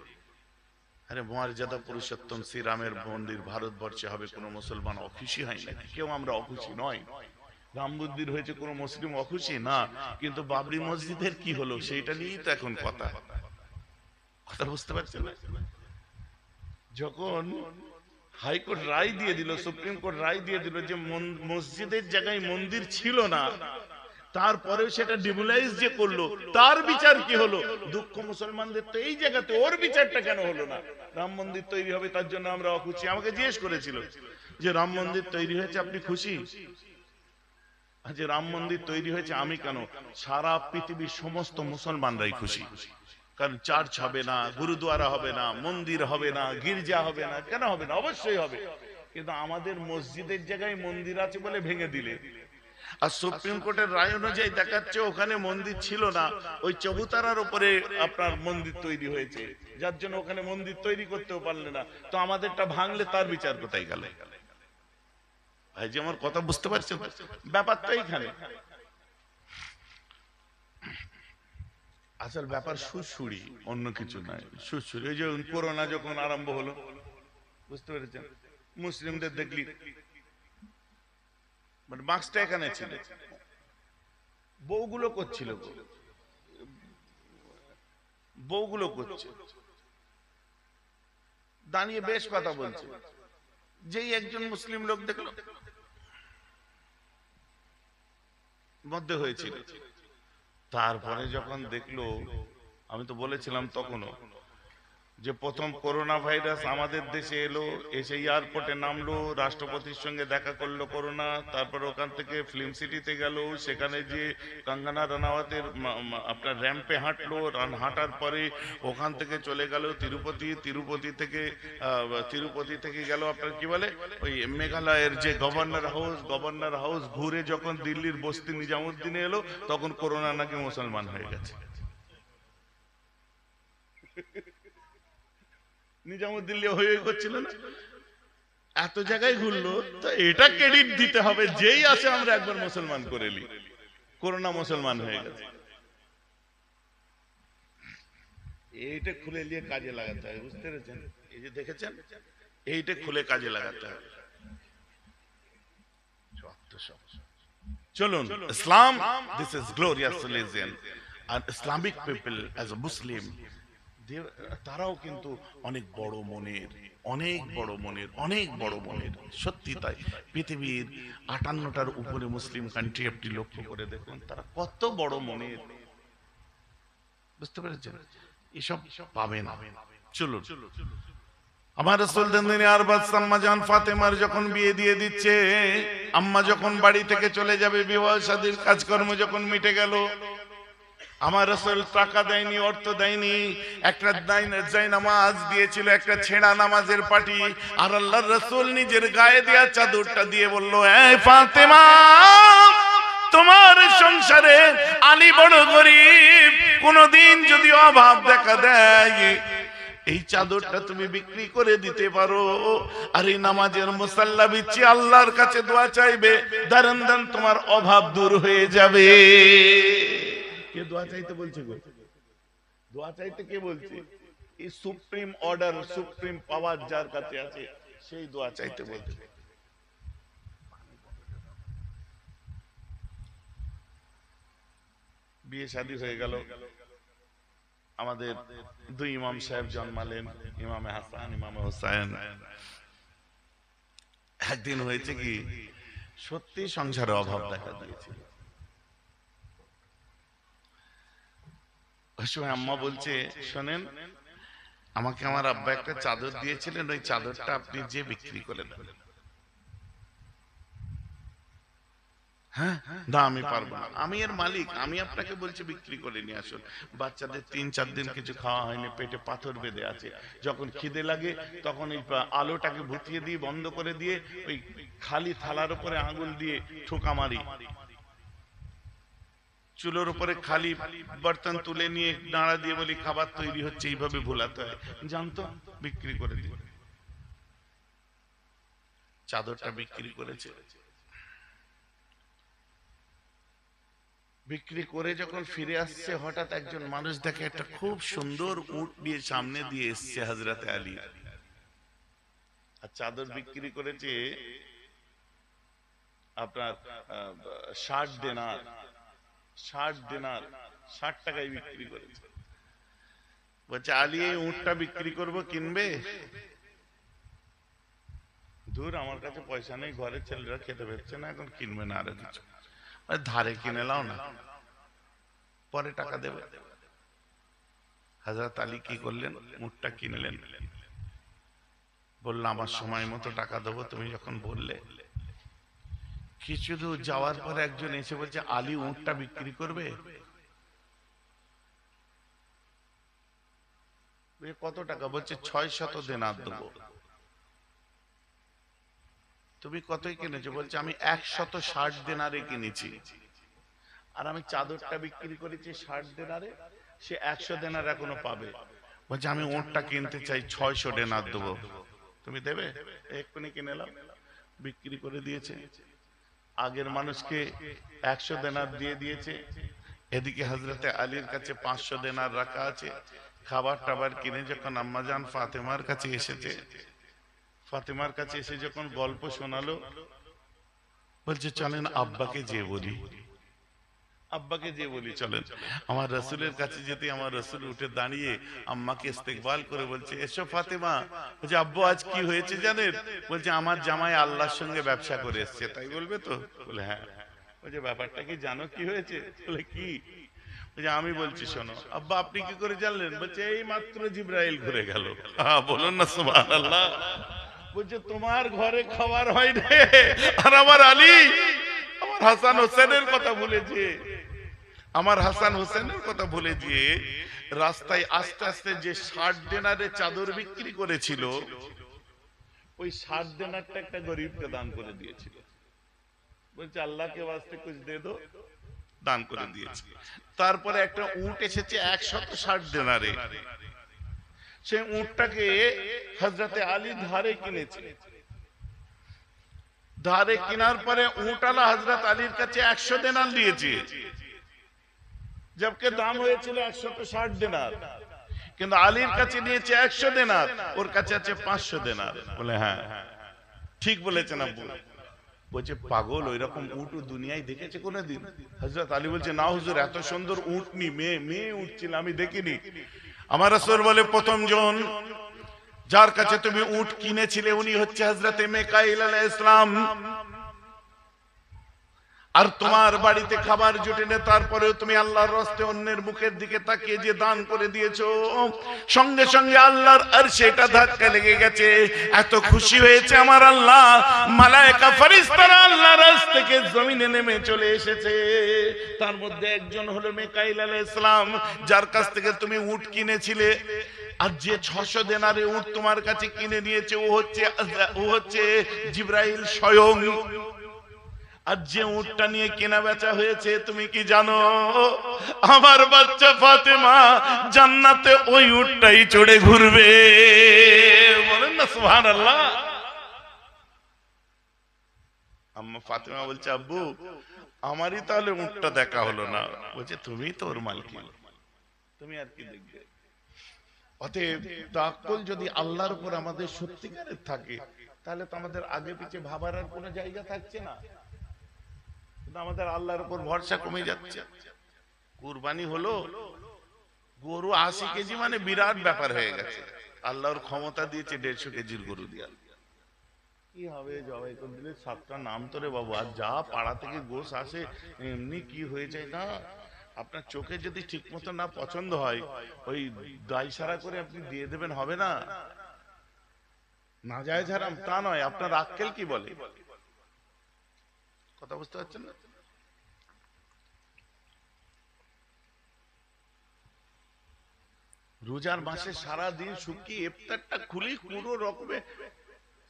আরে মর্যাদা পুরুষোত্তম শ্রীরামের মন্দির ভারতবর্ষে হবে, কোনো মুসলমান অখুশি হয় নাকি? কেউ আমরা অখুশি নয়। রাম মন্দির হয়েছে, কোনো মুসলিম অখুশি না। কিন্তু বাবরি মসজিদের কি হলো সেইটা নিয়েই তো এখন কথা বুঝতে পারছেন না? যখন হাইকোর্ট রায় দিয়ে দিল, সুপ্রিম কোর্ট রায় দিয়ে দিল যে মসজিদের জায়গায় মন্দির ছিল না, তারপরেও সেটা ডিমোলাইজ যে করলো, তার বিচার কি হলো? দুঃখ মুসলমানদের, তো এই জায়গাতে ওর বিচারটা কেন হলো না? রাম মন্দির তৈরি হবে তার জন্য আমরা অখুশি। আমাকে জিজ্ঞেস করেছিল যে রাম মন্দির তৈরি হয়েছে আপনি খুশি? যে রাম মন্দির তৈরি হয়েছে আমি কেন, সারা পৃথিবীর সমস্ত মুসলমানরাই খুশি। কারণ চার্চ হবে না, গুরুদুয়ারা হবে না, মন্দির হবে না, গির্জা হবে না। কেন হবে না? অবশ্যই হবে। কিন্তু আমাদের মসজিদের জায়গায় মন্দির আছে বলে ভেঙে দিলে। আর সুপ্রিম কোর্টের রায় অনুযায়ী দেখাচ্ছে ওখানে মন্দির ছিল না, ওই চবুতারার উপরে আপনার মন্দির তৈরি হয়েছে, যার জন্য ওখানে মন্দির তৈরি করতেও পারলে না। তো আমাদেরটা ভাঙলে তার বিচার কোথায় গেল? ভাই যে আমার কথা বুঝতে পারছেন? ব্যাপারটা এইখানে। আসল ব্যাপার সুড়সুড়ি, অন্য কিছু নয়। সুড়সুড়ি ওই যে করোনা যখন আরম্ভ হলো, বুঝতে পেরেছেন, মুসলিমদের দেখলি মানে মাস্কটা এখানে ছিল, বউগুলো করছিল, বউগুলো করছে, দাঁড়িয়ে বেশ কথা বলছে, যেই একজন মুসলিম লোক দেখলো মধ্যে হয়েছিল। তারপরে যখন দেখলো, আমি তো বলেছিলাম তখনও যে প্রথম করোনা ভাইরাস আমাদের দেশে এলো, এসে এয়ারপোর্টে নামলো, রাষ্ট্রপতির সঙ্গে দেখা করলো করোনা, তারপর ওখান থেকে ফিল্ম সিটিতে গেল, সেখানে যে কঙ্গনা রানাওয়াতের আপনার র্যাম্পে হাঁটলো, হাঁটার পরে ওখান থেকে চলে গেল তিরুপতি, তিরুপতি থেকে গেল আপনার কি বলে ওই মেঘালয়ের যে গভর্নর হাউস ঘুরে যখন দিল্লির বস্তি নিজামুদ্দিনে এলো, তখন করোনা নাকি মুসলমান হয়ে গেছে। নিজামুদ্দিন হয়ে করছিল না, এত জায়গায় ঘুরলো, তো এটা ক্রেডিট দিতে হবে, যেই আসে আমরা একবার মুসলমান করে নি, করোনা মুসলমান হয়ে গেছে। এইটা খুলে নিয়ে কাজে লাগাতে হবে, বুঝতে পেরেছেন? এই যে দেখেছেন, এইটা খুলে কাজে লাগাতে হবে। চলুন, Islam, this is glorious religion, আর Islamic people as a Muslim, তারাও কিন্তু অনেক বড় মনের, অনেক বড় মনের, অনেক বড় মনের, সত্যি তাই। পৃথিবীর 58টার উপরে মুসলিম কান্ট্রি আপনি লক্ষ্য করে দেখুন, তারা কত বড় মনের, বুঝতে পেরেছেন? এসব পাবে না। চলুন, আমার রাসূল দুনিয়ার বাদশা আম্মা জান ফাতেমার যখন বিয়ে দিয়ে দিচ্ছে, আম্মা যখন বাড়ি থেকে চলে যাবে, বিবাহ শাদীর কাজকর্ম যখন মিটে গেল, আমার রাসূল টাকা দেয়নি, অর্থ দেয়নি, একটা নামাজ দিয়েছিল, একটা ছেঁড়া নামাজের পাটি, আর আল্লাহর রাসূল নিজের গায়ে দেয়া চাদরটা দিয়ে বলল, এই ফাতেমা, তোমার সংসারে আলী বড় গরিব, কোনদিন যদি অভাব দেখা দেয়, এই চাদরটা তুমি বিক্রি করে দিতে পারো, আর এই নামাজের মুসাল্লা বিচ্ছি আল্লাহর কাছে দোয়া চাইবে, দারুন দান তোমার অভাব দূর হয়ে যাবে। কে দোয়া চাইতে বলছে গো? দোয়া চাইতে কে বলছে? এই সুপ্রিম অর্ডার, সুপ্রিম পাওয়ার যার কাছে আছে, সেই দোয়া চাইতে বলছে। বিয়ে শাদী হয়ে গেল, আমাদের দুই ইমাম সাহেব জন্মালেন, ইমামে হাসান, ইমামে হোসেন। একদিন হয়েছে কি, সত্যি সংসারে অভাব দেখা দিয়েছিল। ওই সময় আম্মা বলছে, শোনেন, আমাকে আমার আব্বা একটা চাদর দিয়েছিলেন, ওই চাদরটা আপনি যে বিক্রি করে দেন। হ্যাঁ, না আমি পারবো না, আমি এর মালিক, আমি আপনাকে বলছি বিক্রি করে নিয়ে আসুন। বাচ্চাদের 3-4 দিন কিছু খাওয়া হয়নি, পেটে পাথর বেঁধে আছে, যখন খিদে লাগে তখন এই আলোটাকে ভুতিয়ে দিয়ে বন্ধ করে দিয়ে ওই খালি থালার উপরে আঙুল দিয়ে ঠোকা মারি, চুলোর উপরে খালি বর্তন তুলে নিয়ে নাড়া দিয়ে বলি খাবার তৈরি হচ্ছে, এইভাবে ভুলাতে হয়, জানতো, বিক্রি করে দিয়ে চাদরটা বিক্রি করেছে। বিক্রি করে যখন ফিরে আসছে, হঠাৎ একজন মানুষ দেখে একটা খুব সুন্দর উট নিয়ে সামনে দিয়ে এসছে হযরতে আলী, আর চাদর বিক্রি করেছে আপনার 60 দিনার, 60 টাকায় বিক্রি করেছে। বলছে, আলী এই উটটা বিক্রি করব, কিনবে? দূর, আমার কাছে পয়সা নেই, ঘরের ছেলেরা খেতে পাচ্ছে না, এখন কিনবে না, আরো কিছু ধারে কিনে নাও না, পরে টাকা দেবে। হযরত আলী কি করলেন, উটটা কিনলেন, বললাম আমার সময় মতো টাকা দেবো, তুমি যখন বললে। কিছু দূর যাওয়ার পরে একজন এসে বলছে, আলী উটটা বিক্রি করবে? কত টাকা? বলছে 600 দিনার দেবো। তুমি কতই কিনেছো? বলছে আমি 160 দিনারে কিনেছি, আর আমি চাদরটা বিক্রি করেছি 60 দিনারে, সে 100 দিনার এখনো পাবে। বলছে আমি ওটটা কিনতে চাই, 600 দিনার দেবো, তুমি দেবে? এক্ষুনি কিনে নাও। বিক্রি করে দিয়েছে। আগের মানুষকে 100 দিনার দিয়ে দিয়েছে, এদিকে হযরতে আলীর কাছে 500 দিনার রাখা আছে। খাবার টাবার কিনে যখন আম্মাজান ফাতেমার কাছে এসেছে, ফাতেমার কাছে এসে যখন গল্প শোনালো, বলছে চলেন আব্বাকে যে বলি, আব্বাকে যে বলি চলেন। আমার রাসূলের কাছে যেতে আমার রাসূল উঠে দাঁড়িয়ে আম্মাকে ইস্তেকবাল করে বলছে, এসো ফাতেমা। বলছে আব্বু আজ কি হয়েছে জানেন? বলছে আমার জামাই আল্লাহর সঙ্গে ব্যবসা করে এসেছে, তাই বলবে তো? বলে হ্যাঁ। বলছে ব্যাপারটা কি জানো কি হয়েছে? বলে কি? বলছে আমি বলছি শোনো। আব্বা আপনি কি করে জানলেন? বলছে এই মাত্র জিবরাইল ঘুরে গেল। বলুন না সুবহানাল্লাহ। বলছে তোমার ঘরে খাবার হয় রে, আর আমার আলী আমার হাসান হোসেনের কথা ভুলেছে, আমার হাসান হোসেনের কথা ভুলে গিয়ে রাস্তায় আস্তে আস্তে যে 60 দিনারে চাদর বিক্রি করেছিল, ওই 60 দিনারটা একটা গরিবকে দান করে দিয়েছিল। বলছে আল্লাহকে ওয়াস্তে কুছ দে দো, দান করে দিয়েছে। তারপরে একটা উট এসেছে 160 দিনারে, সেই উটটাকে হযরতে আলী ধারে কিনেছে। ধারে কেনার পরে উটওয়ালা হযরত আলীর কাছে 100 দিনার দিয়েছে, জবকে দাম হয়েছিল 160 দিনার, কিন্তু আলীর কাছে নিয়েছে 100 দিনার, ওর কাছে আছে 500 দিনার। বলে হ্যাঁ ঠিক বলেছেন আব্বু। বলছে পাগল, ওই রকম উট দুনিয়ায় দেখেছে কোনোদিন? হযরত আলী বলছে না হুজুর, এত সুন্দর উট নি, মেয়ে উট ছিল, আমি দেখিনি। আমার রাসূল বলে প্রথম জন যার কাছে তুমি উট কিনেছিলে উনি হচ্ছে হযরতে মিকাইল আলাইহিস সালাম। আর তোমার বাড়িতে খাবার জুটে না, তারপরেও তুমি আল্লাহর রাস্তে অন্যের মুখের দিকে তাকিয়ে যে দান করে দিয়েছো, সঙ্গে সঙ্গে আল্লাহর আরশে এটা ধাক্কা লেগে গেছে। এত খুশি হয়েছে আমার আল্লাহ, মালায়েকা ফেরেশতারা আল্লাহর আরশ থেকে জমিনে নেমে চলে এসেছে। তার মধ্যে একজন হলো মিকাইল আলাইহিস সালাম, যার কাছ থেকে তুমি উট কিনেছিলে। আর যে 600 দিনারে উট তোমার কাছে কিনে নিয়েছে ও হচ্ছে জিবরাইল স্বয়ং। আর যে উটটা নিয়ে কেনা বেচা হয়েছে তুমি কি জানো? আমার বাচ্চা ফাতেমা জান্নাতে ওই উটটাই চড়ে ঘুরবে। বলেন না সুবহানাল্লাহ। আম্মা ফাতেমা বলছে আব্বু আমারই তাহলে উটটা দেখা হলো না। বলছে তুমি তো ওর মালকিন, তুমি আর কি দেখবে। অতএব তাওয়াক্কুল যদি আল্লাহর উপর আমাদের সত্যিকারের থাকে, তাহলে তো আমাদের আগে পিছে ভাবার আর কোনো জায়গা থাকছে না। আমাদের আল্লাহর উপর ভরসা কমে যাচ্ছে। কুরবানি হলো, গরু 80 কেজি মানে বিরাট ব্যাপার হয়ে গেছে। আল্লাহর ক্ষমতা দিয়েছে 150 কেজির গরু দিয়া, কি হবে? জবাই করে দিলে 7টা নাম তোরে বাবু। আর যা পাড়া থেকে গোশ আসে এমনি কি হয়ে যায় না, আপনার চোখে যদি ঠিক মতো না পছন্দ হয়, ওই দায় সারা করে আপনি দিয়ে দেবেন, হবে না। না যায় হারাম তা নয়, আপনার আক্কেল কি বলে? কথা বুঝতে পারছেন না? রোজার মাসে সারা দিন শুকিয়ে ইফতারটা খুলি পুরো রকমে,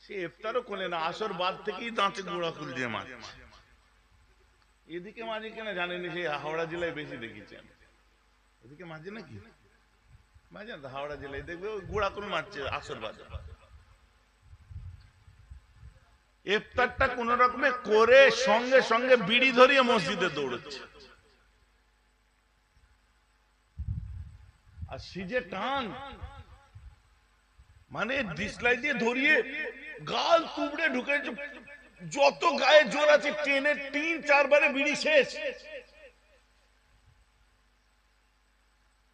সে ইফতারও খোলে না, আসর বাদ থেকেই দাঁতে গুঁড়া খুল দিয়ে মাছ। এদিকে মাঝে কেনা জানেনি, সেই হাওড়া জেলায় বেশি দেখেছেন। এদিকে মাঝে নাকি মাঝে না, হাওড়া জেলায় দেখবে গুঁড়া কুল মারছে আসর বাদ। ইফতারটা কোন রকমে করে সঙ্গে সঙ্গে বিড়ি ধরিয়ে মসজিদে দৌড়চ্ছে। আর সিজে টান মানে ডিসলাই দিয়ে ধরিয়ে গাল তুবড়ে ঢুকে, যত গায়ে জোর আছে টেনে 3-4 বারে বিড়ি শেষ।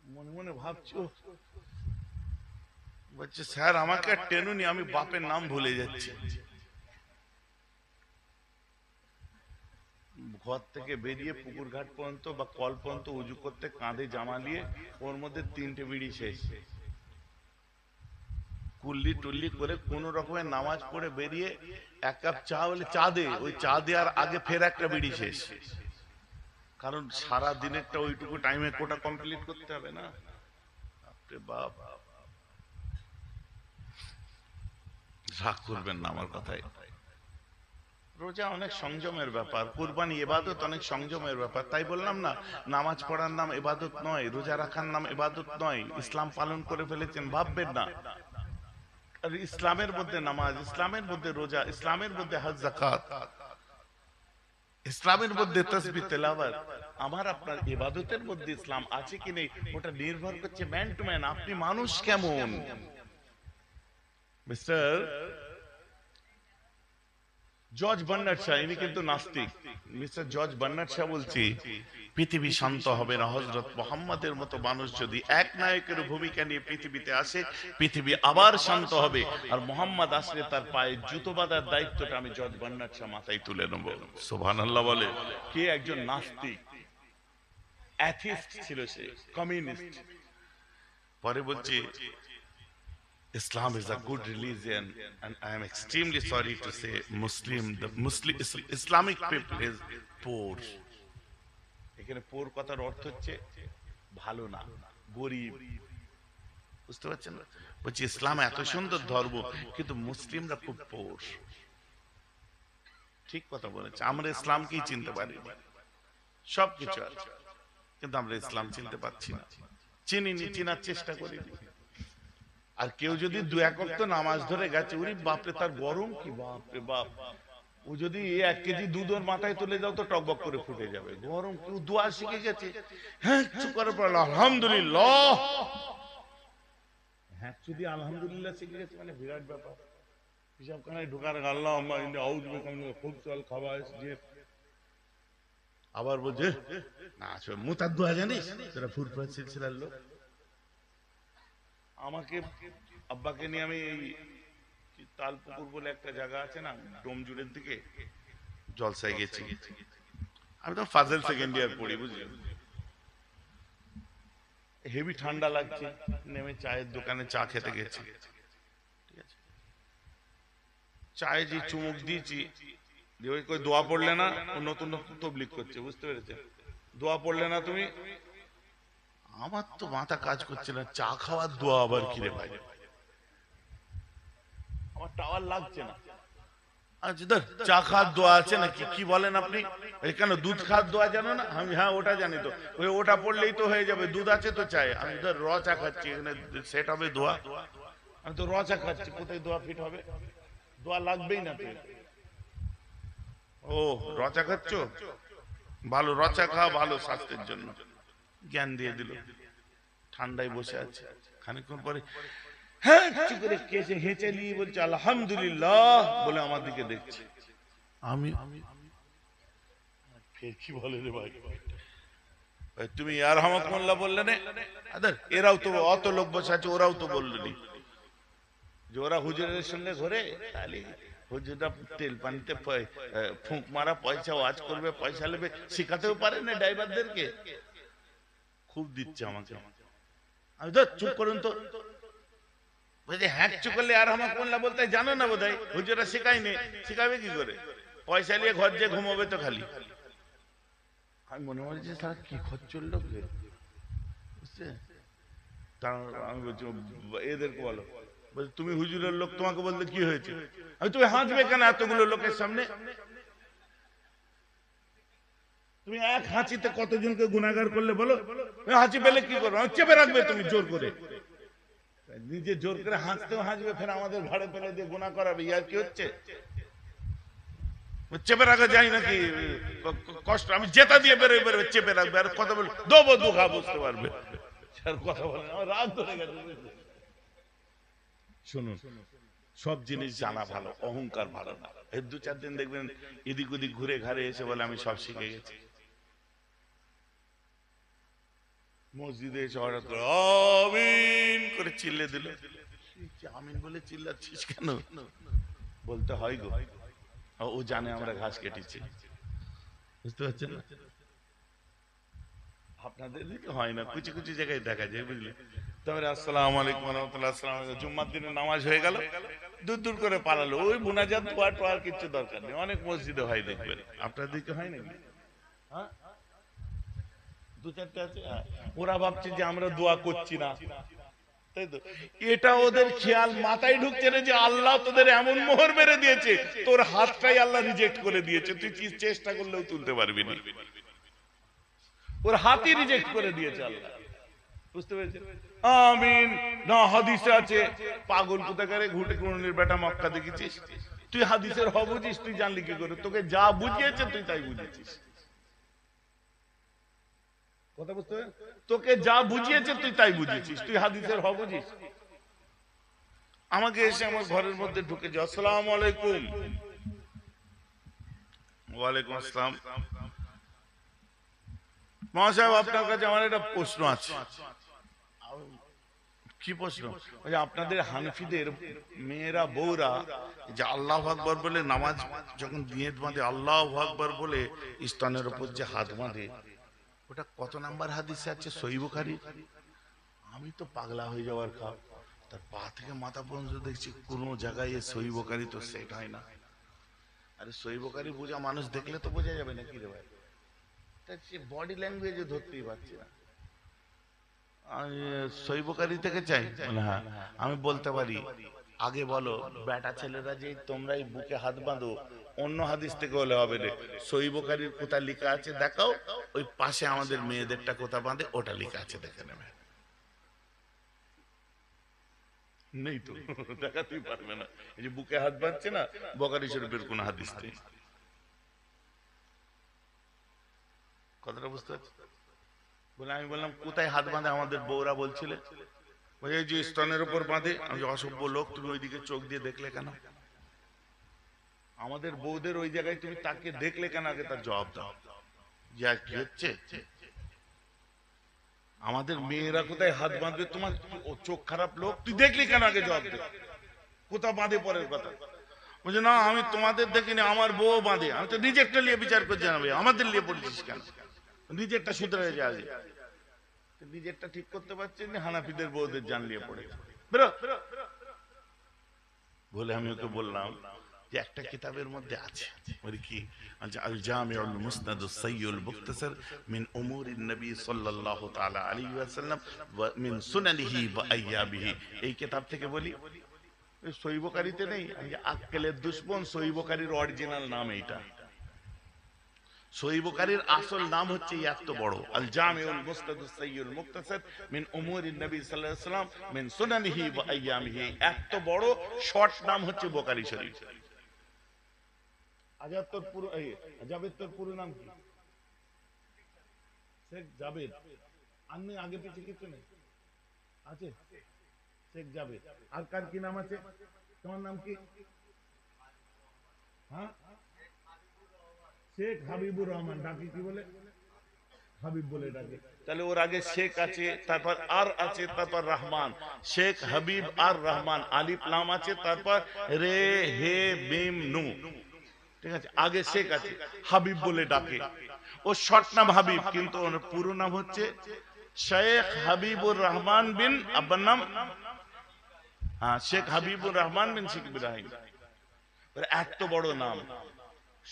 মনে মনে ভাবছো, বলছে স্যার আমাকে আর টেনুনি, আমি বাপের নাম ভুলে যাচ্ছি। ঘর থেকে বেরিয়ে পুকুর ঘাট পর্যন্ত বা কল পর্যন্ত উজু করতে কাঁধে জামা নিয়ে ওর মধ্যে 3টে বিড়ি শেষ। কুল্লি টুল্লি করে কোন রকমের নামাজ পড়ে বেরিয়ে 1 কাপ চা বলে চা দে, ওই চা দেওয়ার আগে ফের একটা বিড়ি শেষ। কারণ সারা দিনেরটা ওইটুকু টাইমে কোটা কমপ্লিট করতে হবে না। বাপ রাগ করবেন না আমার কথায়। রোজা অনেক সংযমের ব্যাপার, কুরবানি ইবাদত অনেক সংযমের ব্যাপার। তাই বললাম না, নামাজ পড়ার নাম ইবাদত নয়, রোজা রাখার নাম ইবাদত নয়। ইসলাম পালন করে ফেলেছেন ভাববেন না। আর ইসলামের মধ্যে নামাজ, ইসলামের মধ্যে রোজা, ইসলামের মধ্যে হজ, যাকাত, ইসলামের মধ্যে তাসবিহ তেলাওয়াত আমার আপনার ইবাদতের মধ্যে ইসলাম আছে কি নেই ওটা নির্ভর করছে ম্যান টু ম্যান, আপনি মানুষ কেমন। মিস্টার জর্জ বার্নার্ড শাহ, ইনি কিন্তু নাস্তিক। মিস্টার জর্জ বার্নার্ড শাহ বলছি পৃথিবী শান্ত হবে না হযরত মুহাম্মাদের মতো মানুষ যদি এক নায়কের ভূমিকা নিয়ে পৃথিবীতে আসে, পৃথিবী আবার শান্ত হবে। আর মুহাম্মদ আসলে তার পায়ে জুতো বাঁধার দায়িত্বটা আমি জর্জ বার্নার্ড শাহ মাথায় তুলে নেব। সুবহানাল্লাহ বলে। কে একজন নাস্তিক, অ্যাথিস্ট ছিল, সে কমিউনিস্ট। পরে বলছি Islam is a good religion and I am extremely sorry to say Islamic people is poor. এখানে পোর কথার অর্থ হচ্ছে ভালো না, গরিব। বুঝতে পারছেন? বলছি ইসলাম এত সুন্দর ধর্ম কিন্তু মুসলিমরা খুব পোর। ঠিক কথা বলেছে। আমরা ইসলামকেই চিনতে পারি, সবকিছু আছে কিন্তু আমরা ইসলাম চিনতে পারছি না, চিনিনি, চিনার চেষ্টা করিনি। আর কেউ যদি দু এক ওয়াক্ত নামাজ ধরে গেছে, ওরে বাপরে তার গরম কি, বাপরে বাপ। ও যদি 1 কেজি দুধ ওর মাথায় তুলে দাও তো টকবক করে ফুটে যাবে, গরম। কেউ দোয়া শিখে গেছে, হ্যাঁ চুপ করে পড়লো আলহামদুলিল্লাহ, হ্যাঁ যদি আলহামদুলিল্লাহ শিখে গেছে মানে বিরাট ব্যাপার। পিশাবখানায় ঢোকার আল্লাহ খুব চল খাওয়া যে আবার বলছে না মুতার দোয়া জানিস তোরা ফুরফুরা সিলসিলার লোক। আমাকে আব্বাকে নিয়ে আমি এই তালপুকুর বলে একটা জায়গা আছে না ডোমজুড়ের দিকে, জলসায় গেছি। আমি তো ফাজেল সেকেন্ড ইয়ার পড়ি, বুঝলি। হেভি ঠান্ডা লাগছে, নেমে চায়ের দোকানে চা খেতে গেছি। ঠিক আছে, চায়ে যে চুমুক দিয়েছি, ওই কই দোয়া পড়লে না, নতুন নতুন তবলিগ করছে, বুঝতে পেরেছে। দোয়া পড়লে না তুমি, আমার তো মাথা কাজ করছে না, চা খাওয়ার দোয়া আবার কিরে ভাই, আমার টাওয়ার লাগছে না। আচ্ছা ধর চা খাওয়ার দোয়া আছে নাকি, কি বলেন আপনি? কেন দুধ খাওয়ার দোয়া জানো না? আমি হ্যাঁ ওটা জানি তো, ওই ওটা পড়লেই তো হয়ে যাবে, দুধ আছে তো চাই। আমি ধর র চা খাচ্ছি, এখানে সেট হবে দোয়া? আমি তো র চা খাচ্ছি, কোথায় দোয়া ফিট হবে? দোয়া লাগবেই না তো। ও র চা খাচ্ছ, ভালো, র চা খাওয়া ভালো স্বাস্থ্যের জন্য। জ্ঞান দিয়ে দিল। ঠান্ডায় বসে আছে, খানিকক্ষণ পরে হ্যাঁ করে কেসে হেঁচে নিয়ে বলছে আলহামদুলিল্লাহ বলে আমার দিকে দেখছে। আমি ফের কি বলে রে ভাই, তুমি ইয়ারহামাকুমুল্লাহ বললে না? আদার এরাও তো অত লোক বসে আছে, ওরাও তো বললেনি যে ওরা হুজুরের সঙ্গে ঘুরে, তাহলে হুজুররা তেল পানিতে ফুঁক মারা পয়সা ওয়াজ করবে, পয়সা নেবে, শিখাতেও পারে না ড্রাইভারদেরকে। খুব দিচ্ছে আমাকে। আমি তো চুপ করুন তো, হ্যাঁ চুপ করলে আর আমার কোনলা বলতে জানো না বোধহয়, হুজুরা শেখায়নি, শেখাবে কি করে? পয়সা নিয়ে ঘর যে ঘুমাবে তো খালি। আমি মনে মনে যে তারা কি খচ্চর লোক, বুঝছে? আমি বলছি এদেরকে বলো, বলছি তুমি হুজুরের লোক, তোমাকে বলতে কি হয়েছে? আমি তুমি হাঁচবে কেন এতগুলো লোকের সামনে? তুমি এক হাঁচিতে কতজনকে গুনাহগার করলে বলো? হাঁচি পেলে কি করবে? চেপে রাখবে তুমি জোর করে, নিজে জোর করে হাঁচতেও হাঁচবে, ফের আমাদের ঘাড়ে ফেলে দিয়ে গুনাহ করাবে। ইয়ার কি হচ্ছে? চেপে রাখা যায় নাকি? কষ্ট আমি জেতা দিয়ে বেরোয় বেরোয় চেপে রাখবে, আর কথা বল দেবো দুঃখা, বুঝতে পারবে। কথা বলে আমার রাগ ধরে গেছে। শুনুন, সব জিনিস জানা ভালো, অহংকার ভালো না। এর 2-4 দিন দেখবেন এদিক ওদিক ঘুরে ঘাড়ে এসে বলে আমি সব শিখে গেছি। মসজিদে এসে হঠাৎ করে আমিন করে চিল্লে দিল। আমিন বলে চিল্লাচ্ছিস কেন? বলতে হয় গো, ও জানে আমরা ঘাস কেটেছি, বুঝতে পারছেন না? আপনাদের দিকে হয় না, কুচি কুচি জায়গায় দেখা যায়, বুঝলি। তারপরে আসসালামু আলাইকুম ওয়া রাহমাতুল্লাহ, আসসালাম, জুম্মার দিনে নামাজ হয়ে গেল, দূর দূর করে পালালো। ওই মুনাজাত দোয়া টোয়ার কিছু দরকার নেই, অনেক মসজিদে হয় দেখবেন। আপনার দিকে হয় নাকি? হ্যাঁ 2-4টা আছে। ওরা ভাবছে যে আমরা দোয়া করছি না, তাই তো। এটা ওদের খেয়াল মাথায় ঢুকছে না যে আল্লাহ তোদের এমন মোহর মেরে দিয়েছে, তোর হাতটাই আল্লাহ রিজেক্ট করে দিয়েছে, তুই কি চেষ্টা করলেও তুলতে পারবি না। ওর হাতই রিজেক্ট করে দিয়েছে আল্লাহ, বুঝতে পেরেছেন? আমিন না হাদিসে আছে, পাগল কোথাকারে ঘুটে কোনের বেটা মক্কা দেখেছিস, তুই হাদিসের হ বুঝিস, তুই জানলি কি করে? তোকে যা বুঝিয়েছে তুই তাই বুঝেছিস। কথা বুঝতে হবে? তোকে যা বুঝিয়েছে তুই তাই বুঝেছিস, তুই হাদিসের হ বুঝিস? আমাকে এসে আমার ঘরের মধ্যে ঢুকে যাও, আসসালামু আলাইকুম। ওয়ালাইকুম আসসালাম। মহাশয়, আপনার কাছে আমার একটা প্রশ্ন আছে। কি প্রশ্ন? আপনাদের হানফিদের মেয়েরা বউরা যে আল্লাহু আকবার বলে নামাজ যখন নিয়ত বাঁধে, আল্লাহু আকবার বলে স্তনের উপর যে হাত বাঁধে, ওটা কত নাম্বার হাদিসে আছে সহিহ বুখারী? আমি তো পাগলা হয়ে যাওয়ার খাপ, তার পা থেকে মাথা পর্যন্ত দেখছি কোনো জায়গায় সহিহ বুখারী তো সেট হয় না। আরে সহিহ বুখারী বোঝা মানুষ দেখলে তো বোঝা যাবে না, কি রে ভাই? তার বডি ল্যাঙ্গুয়েজে ধরতেই পারছি না। সহিহ বুখারী থেকে চাই? হ্যাঁ। আমি বলতে পারি, আগে বলো বেটা ছেলেরা যে তোমরাই বুকে হাত বাঁধো, অন্য হাদিস থেকে হলে হবে রে। সহিহ বুখারীর কোথায় লেখা আছে দেখাও, ওই পাশে আমাদের মেয়েদেরটা কোথা বাঁধে ওটা লেখা আছে দেখে নেবে। নেই তো, দেখাতেই পারবে না। এই যে বুকে হাত বাঁধছে না, বুখারী শরীফের কোন হাদিস নেই। কথাটা বুঝতে পারছি? বলে আমি বললাম কোথায় হাত বাঁধে আমাদের বউরা বলছিলে? ওই যে স্তনের উপর বাঁধে। আমি অসভ্য লোক, তুমি ওইদিকে চোখ দিয়ে দেখলে কেন? আমাদের বউদের ওই জায়গায় তুমি তাকে দেখলে কেন? আগে তার জবাব দাও। যে আর কি হচ্ছে? আমাদের মেয়েরা কোথায় হাত বাঁধবে, তোমার চোখ খারাপ লোক, তুই দেখলি কেন? আগে জবাব দে। কোথা বাঁধে পরের কথা। বলছে না আমি তোমাদের দেখিনি, আমার বউ বাঁধে। আমি তো নিজেরটা নিয়ে বিচার করছি না ভাই, আমাদের নিয়ে পড়েছিস কেন? নিজেরটা শুধরে যায়, আগে নিজেরটা ঠিক করতে পারছিস না, হানাফিদের বউদের জান নিয়ে পড়ে বেরো বলে। আমি ওকে বললাম যে একটা কিতাবের মধ্যে আছে, ওই কি আল জামিউল মুসনাদুস সাইয়ুল মুখতাসার মিন উমুরিন নবী সাল্লাল্লাহু তাআলা আলাইহি ওয়াসাল্লাম ওয়া মিন সুনানিহি ওয়া আইয়াবিহি। এই কিতাব থেকে বলি, ওই সহিহ বুখারীতে নেই। আমি আক্কেলের দুশমন, সহিহ বুখারীর অরিজিনাল নাম এইটা। সহিহ বুখারীর আসল নাম হচ্ছে এত বড়, আল জামিউল মুসনাদুস সাইয়ুল মুখতাসার মিন উমুরিন নবী সাল্লাল্লাহু আলাইহি ওয়াসাল্লাম মিন সুনানিহি ওয়া আইয়ামিহি। এত বড় শর্ট নাম হচ্ছে বুখারী শরীফ। আজাদ তোর পুরো জাবেদ, তোর পুরো নাম কি? শেখ জাবেদ। আপনি আগে পিছে কিছু নেই আছে? শেখ জাবেদ। আর কার কি নাম আছে? তোমার নাম কি? হ্যাঁ, শেখ হাবিবুর রহমান। ডাকি কি বলে? হাবিব বলে ডাকে। তাহলে ওর আগে শেখ আছে, তারপর আর আছে, তারপর রহমান। শেখ হাবিব আর রহমান, আলিফ লাম আছে, তারপর রে হে মিম নু। ঠিক আছে, আগে শেখ আছে, হাবিব বলে ডাকে। ও শর্ট নাম হাবিব, কিন্তু ওর পুরো নাম হচ্ছে শেখ হাবিবুর রহমান বিন, আব্বার নাম হ্যাঁ শেখ হাবিবুর রহমান বিন শেখ ইব্রাহিম। এত বড় নাম,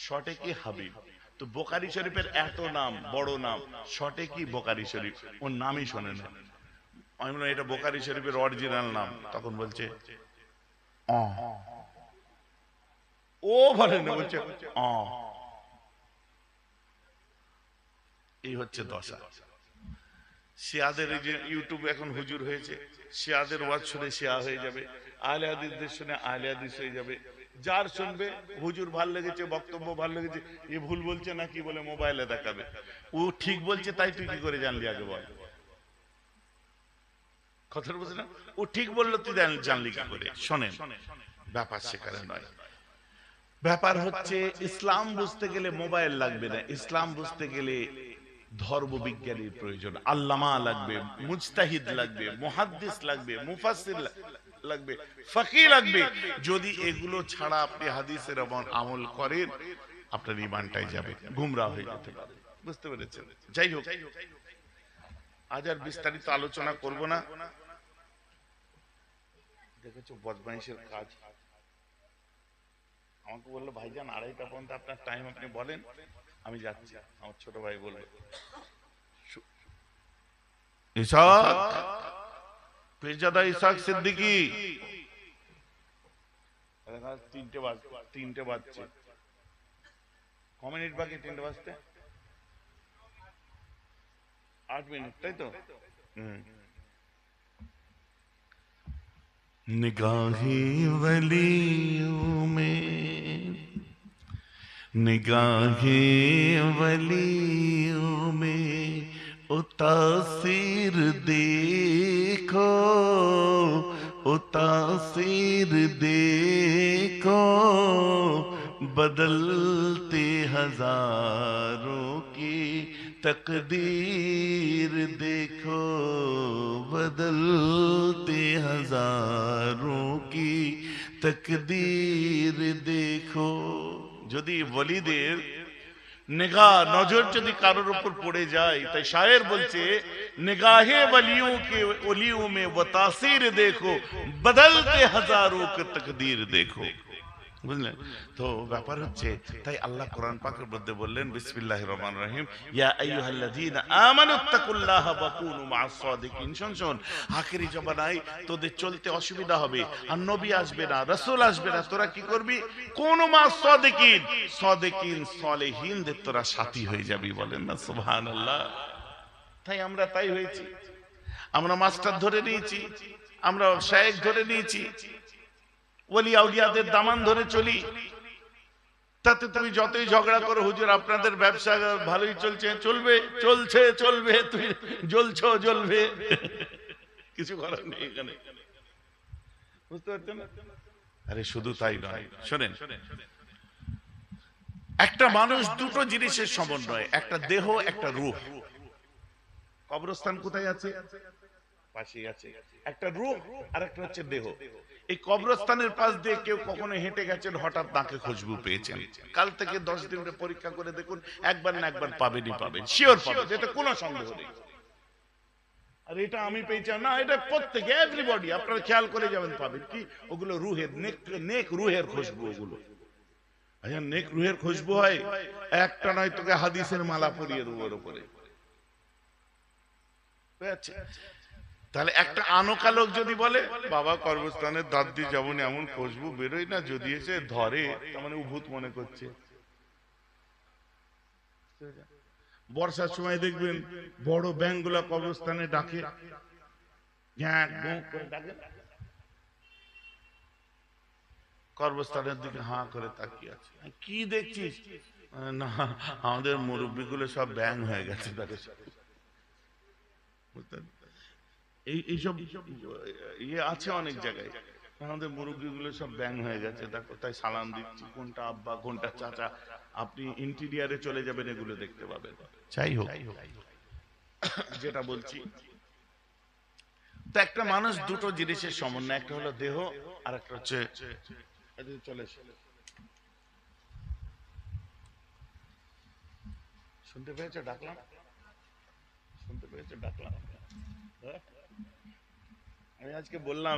শর্টে কি হাবিব। তো বুখারী শরীফের এত নাম, বড় নাম, শর্টে কি বুখারী শরীফ। ওর নামই শোনে না। আমি বললাম এটা বুখারী শরীফের অরিজিনাল নাম। তখন বলছে ও বলে না, বলছে এই হচ্ছে দশা। শিয়াদের এই যে ইউটিউব এখন হুজুর হয়েছে, শিয়াদের ওয়াজ শুনে শিয়া হয়ে যাবে, আহলে হাদিসদের শুনে আহলে হাদিস হয়ে যাবে। যার শুনবে হুজুর ভাল লেগেছে, বক্তব্য ভাল লেগেছে, এ ভুল বলছে না কি বলে মোবাইলে দেখাবে। ও ঠিক বলছে তাই তুই কি করে জানলি? আগে বল। কথাটা বুঝলেন? ও ঠিক বললো, তুই জানলি কি করে? শোনেন, ব্যাপার সেখানে নয়। ব্যাপার হচ্ছে ইসলাম বুঝতে গেলে মোবাইল লাগবে না। ইসলাম বুঝতে গেলে ধর্ম বিজ্ঞানীর প্রয়োজন, আল্লামা লাগবে, মুজতাহিদ লাগবে, মুহাদ্দিস লাগবে, মুফাসসির লাগবে, ফকি লাগবে। যদি এগুলো ছাড়া আপনি হাদিসের আমল করেন, আপনার ঈমানটাই যাবে, গুমরাহ হয়ে যেতে পারে। বুঝতে পেরেছেন? যাই হোক, আজ আর বিস্তারিত আলোচনা করব না। দেখেছো বদমাইশের কাজ। আমাকে বললো ভাইজান 2:30 পর্যন্ত আপনার টাইম, আপনি বলেন, আমি যাচ্ছি। আমার ছোট ভাই বললো ইসাক, পীরজাদা ইসাক সিদ্দিকী। 3টে বাজছে, ক মিনিট বাকি 3টে বাজতে? 8 মিনিট, তাই তো? निगाहे वलियों में, निगाहे वलियों में उतासीर देखो, उतासीर देखो, बदलते हजारों की तकदीर देखो, बदलते हजारों की तकदीर देखो। যদি ওলিদের निगाह नजर যদি কারোর উপর পড়ে যায়, তাই শায়ের বলছে निगाहे वलियों के वलियों में वो तासीर देखो, बदलते हजारों की तकदीर देखो। বুঝলেন তো? ব্যাপার হচ্ছে তাই আল্লাহ কোরআন পাকের মধ্যে বললেন বিসমিল্লাহির রহমানির রহিম, ইয়া আইয়ুহাল্লাযীনা আমানুত্তাকুল্লাহা ওয়া কুনু মা'আস সাদিকিন। শোন, আখেরি জমানায় তোদের চলতে অসুবিধা হবে, আর নবী আসবে না, রাসূল আসবে না, তোরা কি করবি? কুনু মা'আস সাদিকিন, সাদিকিন সালেহিনদের তোরা সাথী হয়ে যাবি। বলেন না সুবহানাল্লাহ। তাই আমরা তাই হয়েছি, আমরা মাস্টার ধরে নিয়েছি, আমরা শায়েখ ধরে নিয়েছি, ওলি আউলিয়াদের দামান ধরে চলি। তাতে তুমি যতই ঝগড়া করো, হুজুর আপনাদের ব্যবসা ভালোই চলছে, চলবে, চলছে, চলবে, তুমি জ্বলছো, জ্বলবে, কিছু করার নেই এখানে। বুঝতে পারছেন? আরে শুধু তাই নয়, শোনেন, একটা মানুষ দুটো জিনিসের সমন্বয়, একটা দেহ, একটা রূহ। কবরস্থান কোথায় আছে? পাশেই আছে। একটা রূহ আর একটা হচ্ছে দেহ। এই কবরস্থানের পাশ দিয়ে কেউ কখনো হেঁটে গেছেন, হঠাৎ নাকে খুশবু পেয়েছেন, কাল থেকে 10 দিন পরীক্ষা করে দেখুন, একবার না একবার পাবেনই পাবেন, শিওর পাবেন, এটা কোনো সন্দেহ নেই। আর এটা আমি পেয়েছি না, এটা প্রত্যেকে, এভরিবডি, আপনারা খেয়াল করে যাবেন, পাবেন কি ওগুলো রুহের, নেক রুহের খুশবু। ওগুলো আচ্ছা, নেক রুহের খুশবু হয়, একটা নয় তোকে হাদিসের মালা পরিয়ে দেবো ওর উপরে। তাহলে একটা আনোকা লোক যদি বলে বাবা কর্মস্থানের দাঁত দিয়ে যেমন এমন খুশবু বেরোয় না, যদি এসে ধরে তার মানে উভূত মনে করছে। বর্ষার সময় দেখবেন বড় ব্যাঙ গুলা কবরস্থানে ডাকে, কর্মস্থানের দিকে হাঁ করে তাকিয়ে আছে, কি দেখছিস? না, আমাদের মুরব্বী গুলো সব ব্যাঙ হয়ে গেছে। এইসব ইয়ে আছে অনেক জায়গায়, আমাদের মুরব্বী গুলো সব ব্যাঙ হয়ে গেছে, দেখো, তাই সালাম দিচ্ছি, কোনটা আব্বা কোনটা চাচা। আপনি ইন্টেরিয়ারে চলে যাবেন, এগুলো দেখতে পাবেন। যাই হোক, যেটা বলছি, তো একটা মানুষ দুটো জিনিসের সমন্বয়, একটা হলো দেহ আর একটা হচ্ছে চলে। শুনতে পেয়েছো? ডাকলাম, শুনতে পেয়েছো? ডাকলাম। আমি আজকে বললাম